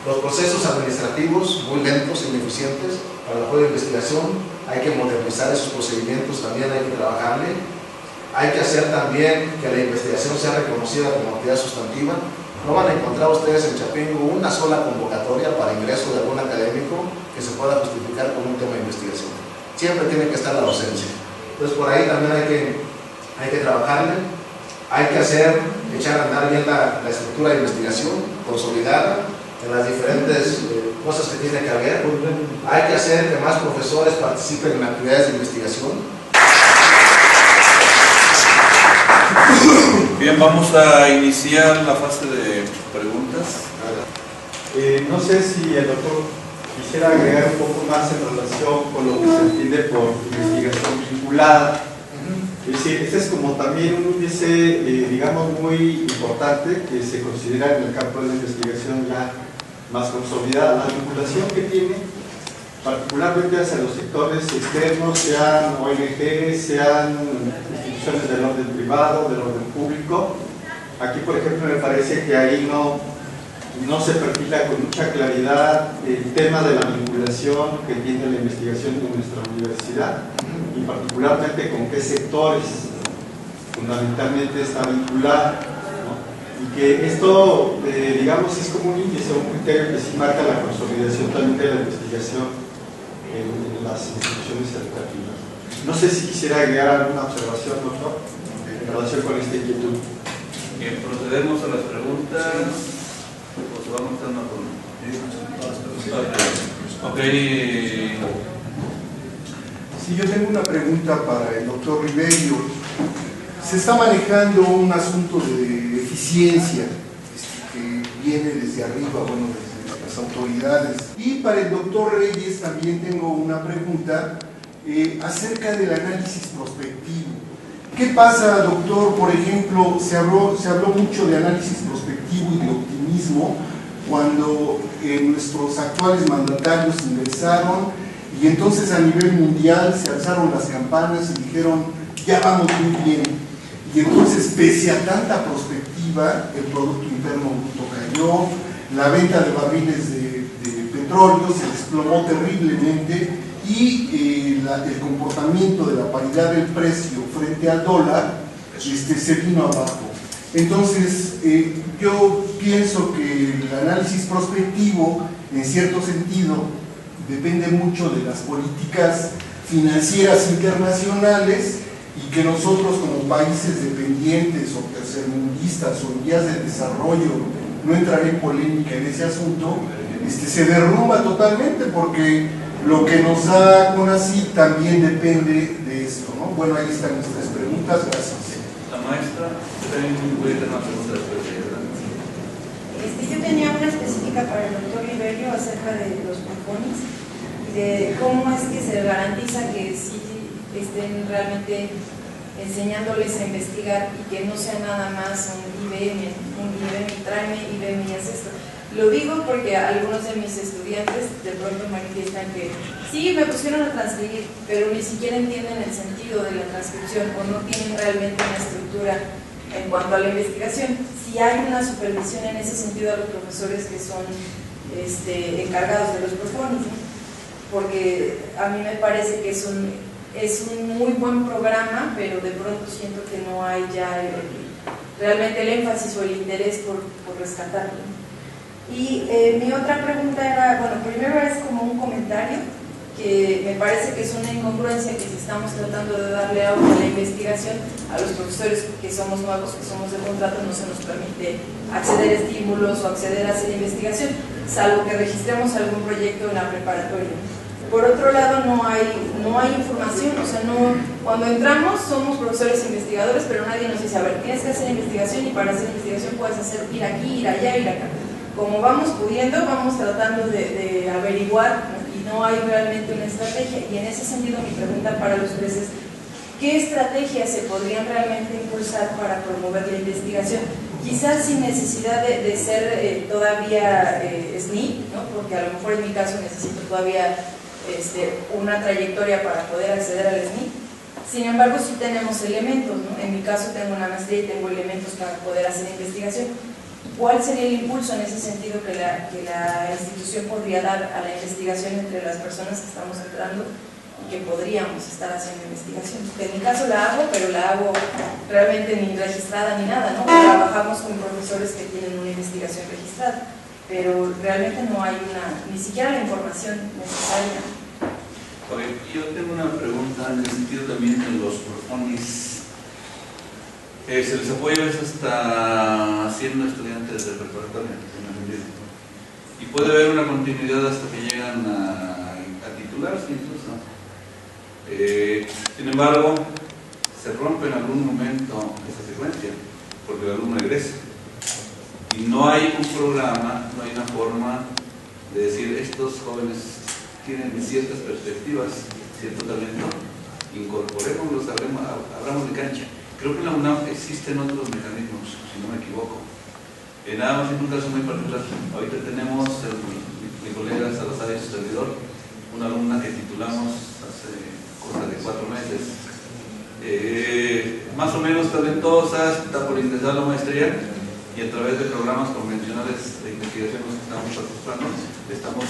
Los procesos administrativos muy lentos e ineficientes para el apoyo de investigación, hay que modernizar esos procedimientos, también hay que trabajarle. Hay que hacer también que la investigación sea reconocida como actividad sustantiva. No van a encontrar ustedes en Chapingo una sola convocatoria para ingreso de algún académico que se pueda justificar con un tema de investigación. Siempre tiene que estar la docencia. Entonces por ahí también hay que trabajarle. Hay que echar a andar bien la estructura de investigación, consolidarla en las diferentes cosas que tiene que haber. Hay que hacer que más profesores participen en actividades de investigación. Bien, vamos a iniciar la fase de preguntas. No sé si el doctor quisiera agregar un poco más en relación con lo que se entiende por investigación vinculada. Es decir, este es como también un índice, digamos, muy importante que se considera en el campo de la investigación ya más consolidada. La vinculación que tiene, particularmente hacia los sectores externos, sean ONG, sean instituciones del orden privado, del orden público. Aquí, por ejemplo, me parece que ahí no se perfila con mucha claridad el tema de la vinculación que tiene la investigación en nuestra universidad y particularmente con qué sectores fundamentalmente está vinculada, ¿no? Y que esto, digamos, es como un índice, un criterio que sí marca la consolidación también de la investigación en las instituciones educativas. No sé si quisiera agregar alguna observación, doctor, en relación con esta inquietud. Bien, procedemos a las preguntas. Pues vamos dando con... Ok. Sí, yo tengo una pregunta para el doctor Ribeiro. Se está manejando un asunto de eficiencia que viene desde arriba, bueno, desde las autoridades. Y para el doctor Reyes también tengo una pregunta acerca del análisis prospectivo. ¿Qué pasa, doctor? Por ejemplo, se habló mucho de análisis prospectivo y de optimismo cuando nuestros actuales mandatarios ingresaron y entonces a nivel mundial se alzaron las campanas y dijeron, ya vamos muy bien. Y entonces, pese a tanta prospectiva, el Producto Interno Bruto cayó, la venta de barriles de petróleo se desplomó terriblemente y el comportamiento de la paridad del precio frente al dólar se vino abajo. Entonces, yo pienso que el análisis prospectivo, en cierto sentido, depende mucho de las políticas financieras internacionales y que nosotros como países dependientes o tercermundistas o en vías de desarrollo, no entraré en polémica en ese asunto, se derrumba totalmente porque lo que nos da CONACYT también depende de esto, ¿no? Bueno, ahí están mis tres preguntas, gracias. La maestra, voy a tener una pregunta después de ella. Yo tenía una específica para el doctor Ribeiro acerca de los cupones y de cómo es que se garantiza que sí estén realmente enseñándoles a investigar y que no sea nada más un IBM, tráeme IBM y haz esto. Lo digo porque algunos de mis estudiantes de pronto manifiestan que sí, me pusieron a transcribir, pero ni siquiera entienden el sentido de la transcripción o no tienen realmente una estructura en cuanto a la investigación. Si hay una supervisión en ese sentido a los profesores que son encargados de los profones, ¿no? Porque a mí me parece que es un muy buen programa, pero de pronto siento que no hay ya realmente el énfasis o el interés por rescatarlo. Y mi otra pregunta era, bueno, primero es como un comentario que me parece que es una incongruencia que si estamos tratando de darle a la investigación a los profesores que somos nuevos, que somos de contrato, no se nos permite acceder a estímulos o acceder a hacer investigación, salvo que registremos algún proyecto en la preparatoria. Por otro lado, no hay información, o sea, cuando entramos somos profesores investigadores, pero nadie nos dice, a ver, tienes que hacer investigación y para hacer investigación puedes ir aquí, ir allá, ir acá. Como vamos pudiendo, vamos tratando de averiguar y no hay realmente una estrategia. Y en ese sentido mi pregunta para los jueces es, ¿qué estrategias se podrían realmente impulsar para promover la investigación? Quizás sin necesidad de ser todavía SNI, ¿no? Porque a lo mejor en mi caso necesito todavía una trayectoria para poder acceder al SNI. Sin embargo, sí tenemos elementos, ¿no? En mi caso tengo una maestría y tengo elementos para poder hacer investigación. ¿Cuál sería el impulso en ese sentido que la institución podría dar a la investigación entre las personas que estamos entrando y que podríamos estar haciendo investigación? En mi caso la hago, pero la hago realmente ni registrada ni nada, ¿no? Trabajamos con profesores que tienen una investigación registrada, pero realmente no hay ni siquiera la información necesaria. Okay, yo tengo una pregunta en el sentido también de los proponis. Se les apoya a veces hasta siendo estudiantes de preparatoria, y puede haber una continuidad hasta que llegan a titularse incluso. Sin embargo, se rompe en algún momento esa secuencia, porque el alumno egresa. Y no hay un programa, no hay una forma de decir, estos jóvenes tienen ciertas perspectivas, cierto talento, incorporémoslos, abramos de cancha. Creo que en la UNAM existen otros mecanismos, si no me equivoco. Nada más en un caso muy particular, ahorita tenemos, mi colega Salazar y su servidor, una alumna que titulamos hace cosa de 4 meses, más o menos talentosa, está por ingresar a la maestría, y a través de programas convencionales de investigación que estamos participando, le estamos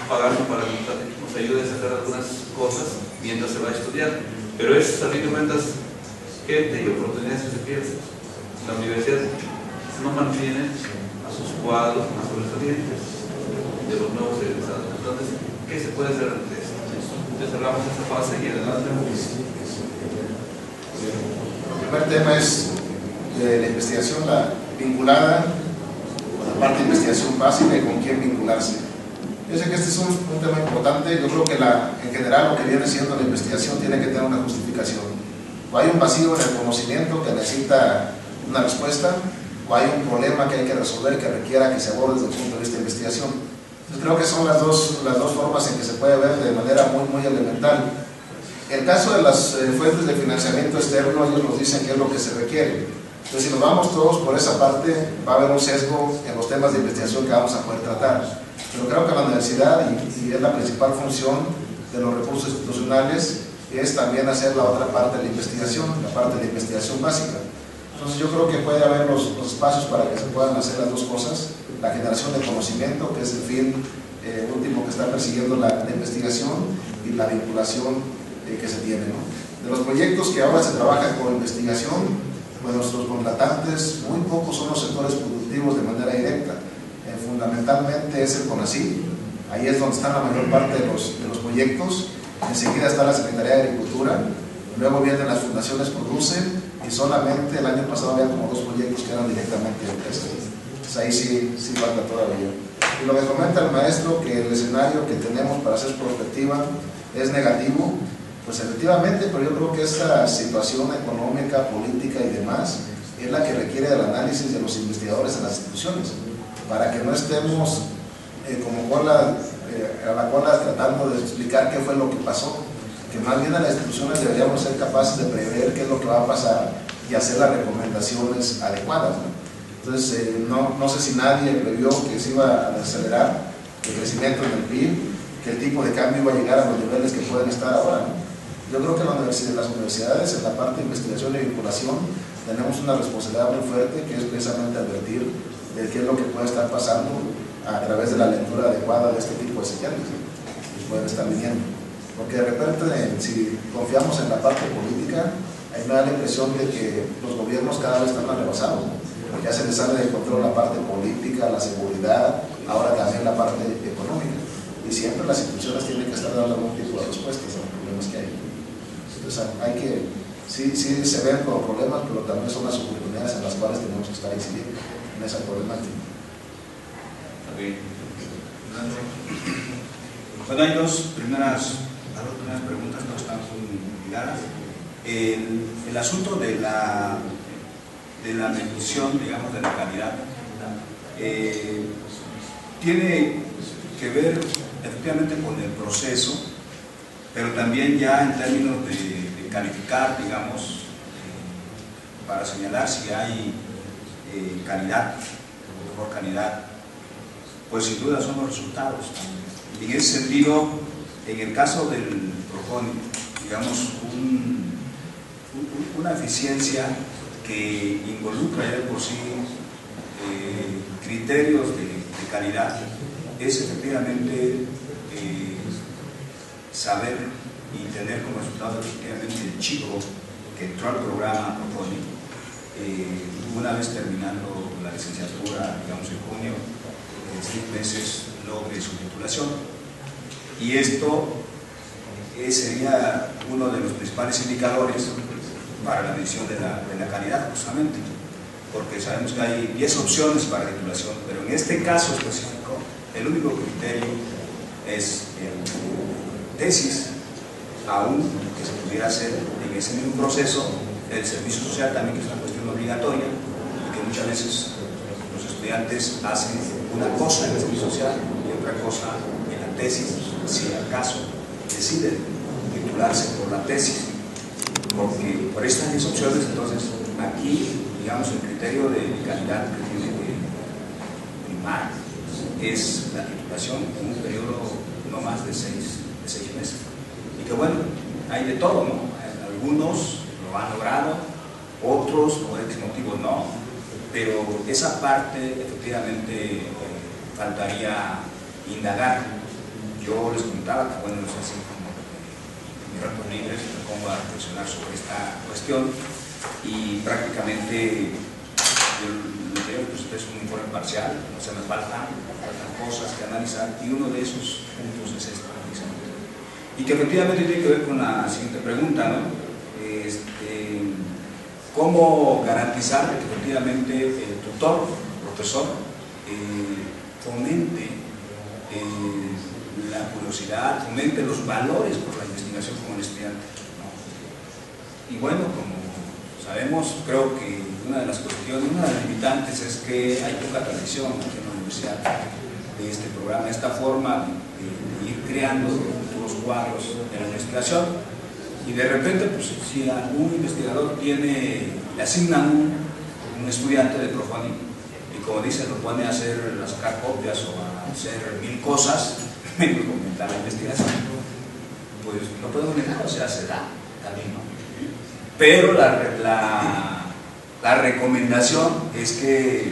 pagando para que nos ayude a sacar algunas cosas mientras se va a estudiar. Pero es, a fin de cuentas, gente y oportunidades que se pierden. La universidad no mantiene a sus cuadros más sobresalientes de los nuevos egresados. Entonces, ¿qué se puede hacer ante esto? Entonces cerramos esta fase y adelante. El primer tema es la investigación vinculada con la parte de investigación básica y con quién vincularse. Yo sé que este es un tema importante. Yo creo que en general lo que viene siendo la investigación tiene que tener una justificación. O hay un vacío en el conocimiento que necesita una respuesta, o hay un problema que hay que resolver que requiera que se aborde desde el punto de vista de investigación. Entonces creo que son las dos formas en que se puede ver de manera muy elemental. El caso de las fuentes de financiamiento externo, ellos nos dicen qué es lo que se requiere. Entonces, si nos vamos todos por esa parte, va a haber un sesgo en los temas de investigación que vamos a poder tratar. Pero creo que la universidad, y es la principal función de los recursos institucionales, es también hacer la otra parte de la investigación, la parte de la investigación básica. Entonces yo creo que puede haber los espacios para que se puedan hacer las dos cosas, la generación de conocimiento, que es el fin último que está persiguiendo la investigación, y la vinculación que se tiene, ¿no? De los proyectos que ahora se trabajan con investigación, pues nuestros contratantes, muy pocos son los sectores productivos de manera directa. Fundamentalmente es el CONACYT, ahí es donde está la mayor parte de los proyectos. Enseguida está la Secretaría de Agricultura, luego vienen las fundaciones Producen, y solamente el año pasado había como 2 proyectos que eran directamente de empresas. Entonces ahí sí falta todavía. Y lo que comenta el maestro, que el escenario que tenemos para hacer prospectiva es negativo, pues efectivamente, pero yo creo que esta situación económica, política y demás es la que requiere del análisis de los investigadores en las instituciones, para que no estemos como a la cola tratando de explicar qué fue lo que pasó, que más bien a las instituciones deberíamos ser capaces de prever qué es lo que va a pasar y hacer las recomendaciones adecuadas, ¿no? Entonces, no sé si nadie previó que se iba a acelerar el crecimiento en el PIB, que el tipo de cambio iba a llegar a los niveles que pueden estar ahora, ¿no? Yo creo que las universidades, en la parte de investigación y vinculación, tenemos una responsabilidad muy fuerte, que es precisamente advertir de qué es lo que puede estar pasando a través de la lectura adecuada de este tipo de señales que pueden estar viniendo. Porque de repente, si confiamos en la parte política, ahí me da la impresión de que los gobiernos cada vez están más rebasados, ¿no? Ya se les sale de control la parte política, la seguridad, ahora también la parte económica. Y siempre las instituciones tienen que estar dando algún tipo de respuestas a los problemas que hay. Entonces hay que, sí se ven como problemas, pero también son las oportunidades en las cuales tenemos que estar incidiendo en esa problemática. Okay. Bueno, hay dos primeras preguntas, no están muy ligadas. El asunto de la medición, digamos, de la calidad, tiene que ver efectivamente con el proceso, pero también ya en términos de calificar, digamos, para señalar si hay calidad, mejor calidad, pues sin duda son los resultados. Y en ese sentido, en el caso del PROFONI, digamos, una eficiencia que involucra ya de por sí criterios de calidad es efectivamente saber y tener como resultado efectivamente el chico que entró al programa PROFONI una vez terminando la licenciatura, digamos en junio, en 6 meses logre su titulación. Y esto sería uno de los principales indicadores para la medición de la calidad, justamente, porque sabemos que hay 10 opciones para titulación, pero en este caso específico, el único criterio es el tesis, aún que se pudiera hacer en ese mismo proceso, el servicio social también, que es una cuestión obligatoria, y que muchas veces los estudiantes hacen una cosa en el servicio social y otra cosa en la tesis, si acaso deciden titularse por la tesis, porque por estas 10 opciones, entonces aquí, digamos, el criterio de calidad que tiene que primar es la titulación en un periodo no más de 6 meses. Y que bueno, hay de todo, ¿no? Algunos lo han logrado, otros por X motivos no, pero esa parte efectivamente faltaría indagar. Yo les comentaba que bueno, no sé si como en mis ratos libres me pongo a reflexionar sobre esta cuestión y prácticamente yo lo que pues, es un informe parcial, o sea, me faltan cosas que analizar y uno de esos puntos es este precisamente. Y que efectivamente tiene que ver con la siguiente pregunta, ¿no? ¿Cómo garantizar que efectivamente el tutor, el profesor, fomente la curiosidad, fomente los valores por la investigación con el estudiante, ¿no? Y bueno, como sabemos, creo que una de las cuestiones, una de las limitantes es que hay poca tradición aquí en la universidad de este programa, esta forma de ir creando futuros cuadros de la investigación. Y de repente, pues, si algún investigador le asignan un estudiante de PROFONI y como dice, lo pone a sacar copias o a hacer 1000 cosas, menos comentar la investigación, pues no podemos negar, o sea, se da también, ¿no? Pero la recomendación es que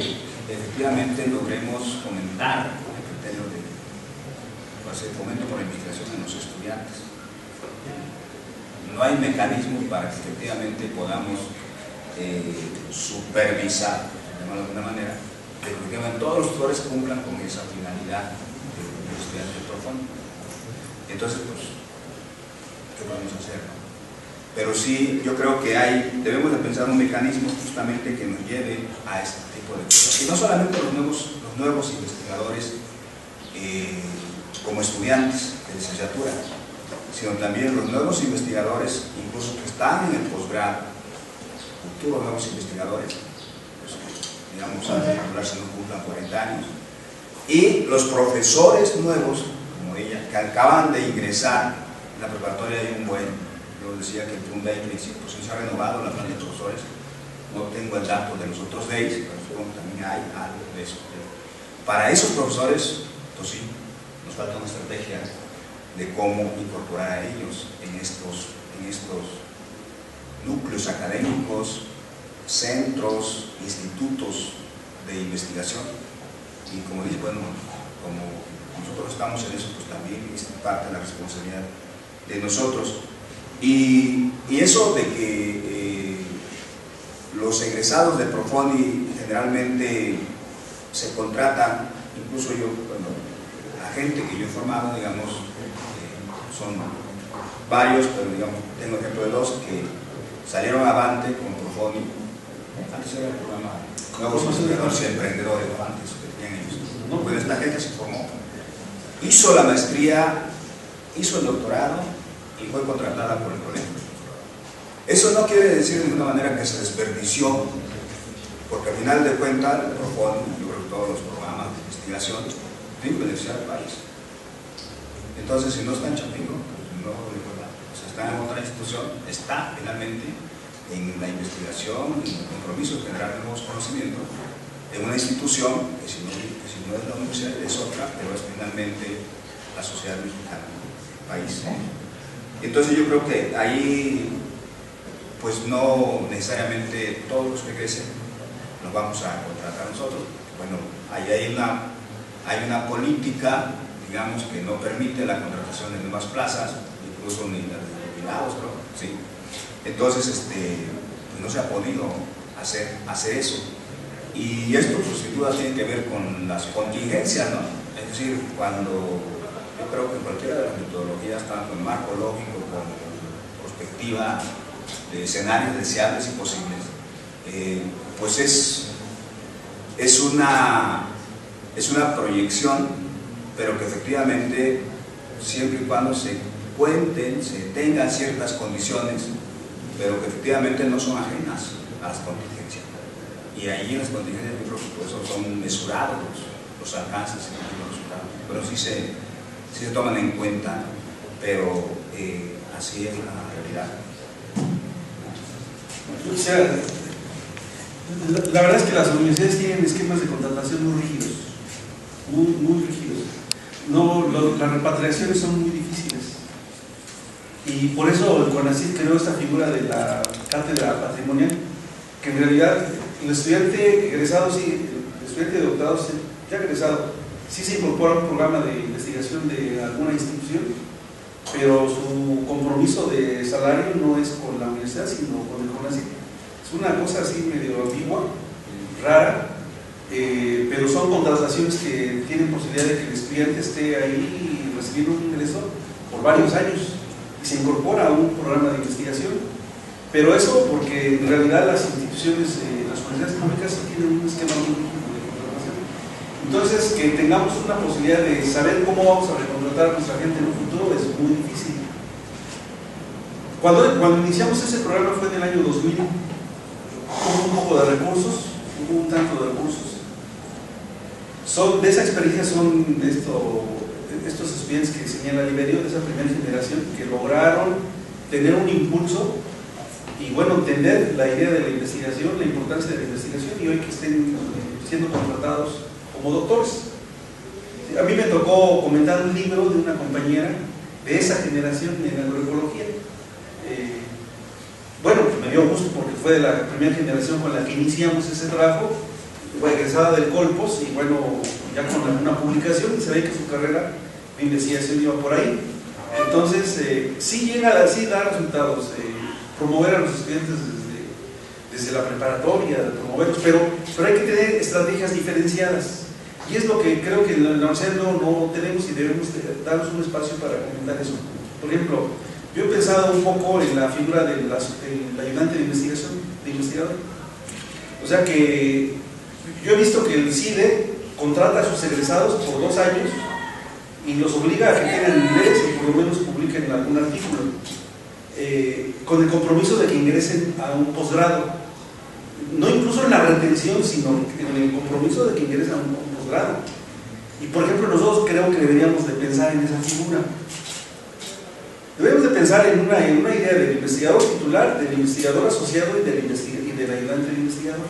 efectivamente logremos fomentar el criterio de fomento por la investigación en los estudiantes. No hay mecanismos para que efectivamente podamos supervisar, de alguna manera, de que todos los tutores cumplan con esa finalidad del estudiante PROFONI. Entonces, pues, ¿qué podemos hacer? Pero sí, yo creo que debemos de pensar un mecanismo justamente que nos lleve a este tipo de cosas. Y no solamente los nuevos investigadores como estudiantes de licenciatura, sino también los nuevos investigadores, incluso que están en el posgrado, futuros nuevos investigadores, pues, digamos, a titularse no cumplan 40 años, y los profesores nuevos, como ella, que acaban de ingresar en la preparatoria de un buen, yo decía que el PRUNDEI pues, se ha renovado la planta de profesores, no tengo el dato de los otros DEIs, pero supongo que también hay algo de eso. Para esos profesores, pues sí, nos falta una estrategia de cómo incorporar a ellos en estos núcleos académicos, centros, institutos de investigación. Y como dice, bueno, como nosotros estamos en eso, pues también es parte de la responsabilidad de nosotros. Y eso de que los egresados de PROFONI generalmente se contratan, incluso yo, bueno, la gente que yo he formado, digamos, son varios, pero digamos, tengo ejemplo de 2 que salieron avante con PROFONI. Antes era el programa Nuevos Investigadores y Emprendedores, antes que tenían ellos. No, pues esta gente se formó, hizo la maestría, hizo el doctorado y fue contratada por el colegio. Eso no quiere decir de ninguna manera que se desperdició, porque al final de cuentas, el PROFONI, yo creo que todos los programas de investigación tienen que beneficiar al país. Entonces, si no está en Chapingo, no, o sea, está en otra institución, está finalmente en la investigación, en el compromiso de generar nuevos conocimientos, en una institución que si no es la universidad es otra, pero es finalmente la sociedad mexicana, el país. Entonces yo creo que ahí, pues no necesariamente todos los que crecen los vamos a contratar nosotros. Bueno, ahí hay una política, digamos, que no permite la contratación de nuevas plazas, incluso ni las de jubilados, ¿sí? Entonces, no se ha podido hacer eso. Y esto, pues, sin duda, tiene que ver con las contingencias, ¿no? Es decir, cuando yo creo que cualquiera de las metodologías, tanto en marco lógico como prospectiva de escenarios deseables y posibles, pues es una proyección, pero que efectivamente, siempre y cuando se cuenten, se tengan ciertas condiciones, pero que efectivamente no son ajenas a las contingencias. Y ahí en las contingencias yo creo que por eso son mesurados los alcances y los resultados, pero sí se toman en cuenta, pero así es la realidad. O sea, la verdad es que las universidades tienen esquemas de contratación muy rígidos, muy rígidos. No, las repatriaciones son muy difíciles. Y por eso el CONACYT creó esta figura de la cátedra patrimonial, que en realidad el estudiante egresado, sí, el estudiante de doctorado ya egresado, sí se incorpora a un programa de investigación de alguna institución, pero su compromiso de salario no es con la universidad, sino con el CONACYT. Es una cosa así medio ambigua, rara, pero son contrataciones que tienen posibilidad de que el estudiante esté ahí recibiendo un ingreso por varios años y se incorpora a un programa de investigación. Pero eso porque en realidad las instituciones, las universidades públicas tienen un esquema muy rígido de contratación. Entonces, que tengamos una posibilidad de saber cómo vamos a recontratar a nuestra gente en un futuro es muy difícil. Cuando iniciamos ese programa fue en el año 2000, hubo un poco de recursos, hubo un tanto de recursos. De esa experiencia son estos estudiantes que señala Liberio, de esa primera generación, que lograron tener un impulso y bueno, entender la idea de la investigación, la importancia de la investigación, y hoy que estén siendo contratados como doctores. A mí me tocó comentar un libro de una compañera de esa generación en agroecología. Bueno, me dio gusto porque fue de la primera generación con la que iniciamos ese trabajo. Fue egresada del Colpos y bueno, ya con alguna publicación, y se ve que su carrera de investigación iba por ahí. Entonces, sí da resultados, promover a los estudiantes desde la preparatoria, promoverlos, pero hay que tener estrategias diferenciadas. Y es lo que creo que en la universidad no tenemos, y debemos darnos un espacio para comentar eso. Por ejemplo, yo he pensado un poco en la figura del ayudante de investigación, de investigador. O sea que yo he visto que el CIDE contrata a sus egresados por 2 años y los obliga a que tengan inglés y por lo menos publiquen algún artículo, con el compromiso de que ingresen a un posgrado. No incluso en la retención, sino en el compromiso de que ingresen a un posgrado. Y por ejemplo, nosotros creo que deberíamos de pensar en esa figura. Debemos de pensar en una idea del investigador titular, del investigador asociado y del ayudante del investigador.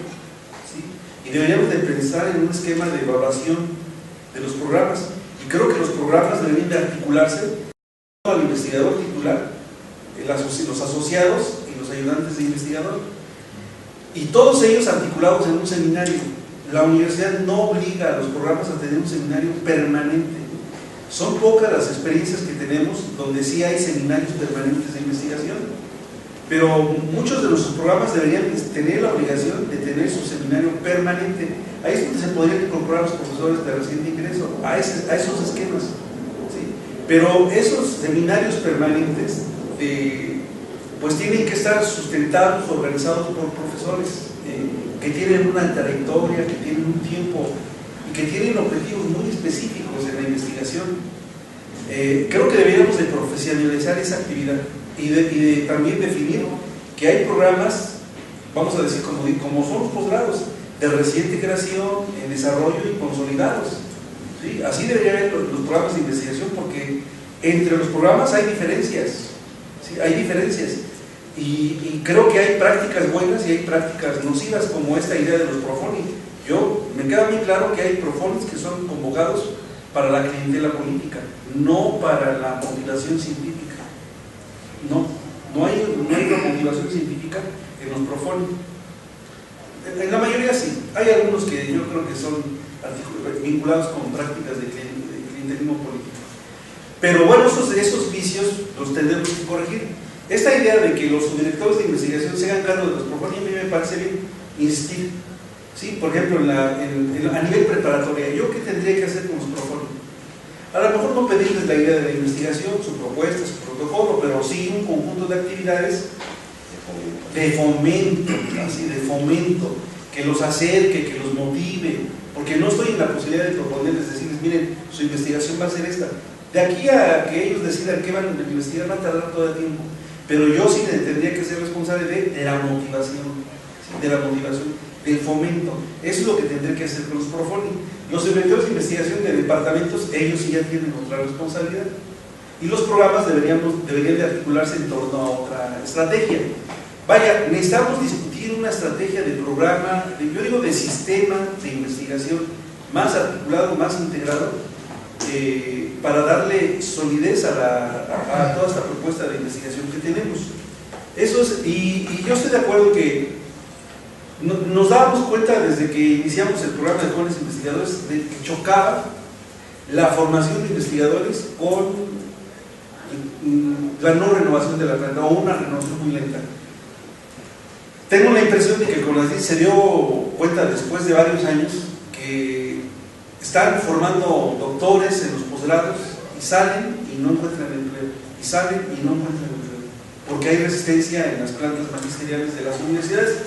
¿Sí? Y deberíamos de pensar en un esquema de evaluación de los programas. Y creo que los programas deberían de articularse al investigador titular, los asociados y los ayudantes de investigador. Y todos ellos articulados en un seminario. La universidad no obliga a los programas a tener un seminario permanente. Son pocas las experiencias que tenemos donde sí hay seminarios permanentes de investigación, pero muchos de nuestros programas deberían tener la obligación de tener su seminario permanente. Ahí es donde se podrían incorporar los profesores de reciente ingreso, a esos esquemas, ¿sí? Pero esos seminarios permanentes pues tienen que estar sustentados, organizados por profesores que tienen una trayectoria, que tienen un tiempo y que tienen objetivos muy específicos en la investigación. Creo que deberíamos de profesionalizar esa actividad y de también definir que hay programas, vamos a decir, como son los posgrados, de reciente creación, desarrollo y consolidados, ¿sí? Así deberían haber los programas de investigación, porque Entre los programas hay diferencias, ¿sí? Hay diferencias. Y creo que hay prácticas buenas y hay prácticas nocivas, como esta idea de los profonis. Me queda muy claro que hay profonis que son convocados para la clientela política, no para la motivación científica. No hay una motivación científica en los profonis. En la mayoría sí, hay algunos que yo creo que son vinculados con prácticas de clientelismo político. Pero bueno, esos vicios los tendremos que corregir. Esta idea de que los subdirectores de investigación se hagan cargo de los profonis, a mí me parece bien insistir. ¿Sí? Por ejemplo, a nivel preparatoria, ¿yo qué tendría que hacer con los profonis? A lo mejor no pedirles la idea de la investigación, su propuesta, su protocolo, pero sí un conjunto de actividades de fomento, así, de fomento, que los acerque, que los motive, porque no estoy en la posibilidad de proponerles, decirles, miren, su investigación va a ser esta. De aquí a que ellos decidan qué van a investigar va a tardar todo el tiempo, pero yo sí tendría que ser responsable de la motivación, ¿sí? De la motivación, del fomento. Eso es lo que tendré que hacer con los profonis. Los secretarios de investigación de departamentos, ellos sí ya tienen otra responsabilidad. Y los programas deberían de articularse en torno a otra estrategia. Vaya, necesitamos discutir una estrategia de programa, yo digo de sistema de investigación más articulado, más integrado, para darle solidez a toda esta propuesta de investigación que tenemos. Eso es, y yo estoy de acuerdo que nos dábamos cuenta desde que iniciamos el programa de jóvenes investigadores de que chocaba la formación de investigadores con la no renovación de la planta, o una renovación muy lenta. Tengo la impresión de que CONACYT se dio cuenta después de varios años que están formando doctores en los posgrados y salen y no encuentran empleo, y salen y no encuentran empleo, porque hay resistencia en las plantas magisteriales de las universidades.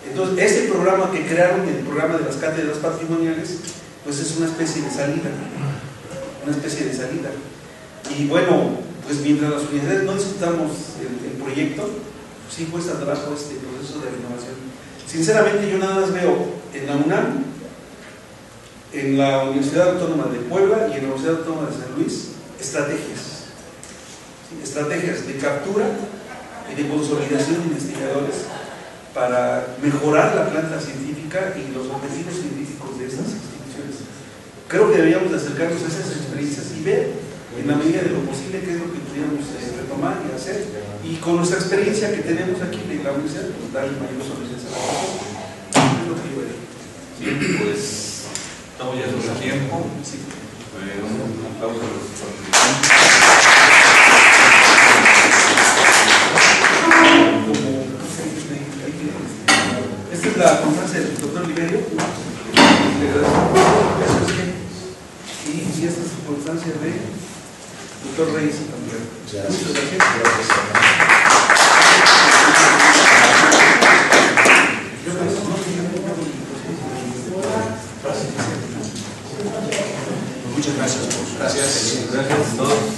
Entonces, este programa que crearon, el programa de las cátedras patrimoniales, pues es una especie de salida, y bueno, pues mientras las universidades no discutamos el proyecto, sí cuesta trabajo este proceso de renovación. Sinceramente, yo nada más veo en la UNAM, en la Universidad Autónoma de Puebla y en la Universidad Autónoma de San Luis, estrategias de captura y de consolidación de investigadores para mejorar la planta científica y los objetivos científicos de estas instituciones. Creo que deberíamos de acercarnos a esas experiencias y ver, en la medida de lo posible, qué es lo que pudiéramos retomar y hacer, y con nuestra experiencia que tenemos aquí en la universidad, pues darle mayor solidez a la cosa. Es lo que yo veo. Sí, pues estamos ya sobre el tiempo. Sí. Un aplauso a los participantes. Esta es la conferencia del doctor Oliverio. Y esta es la conferencia del doctor Reyes también. Muchas gracias. Muchas gracias. Gracias a todos.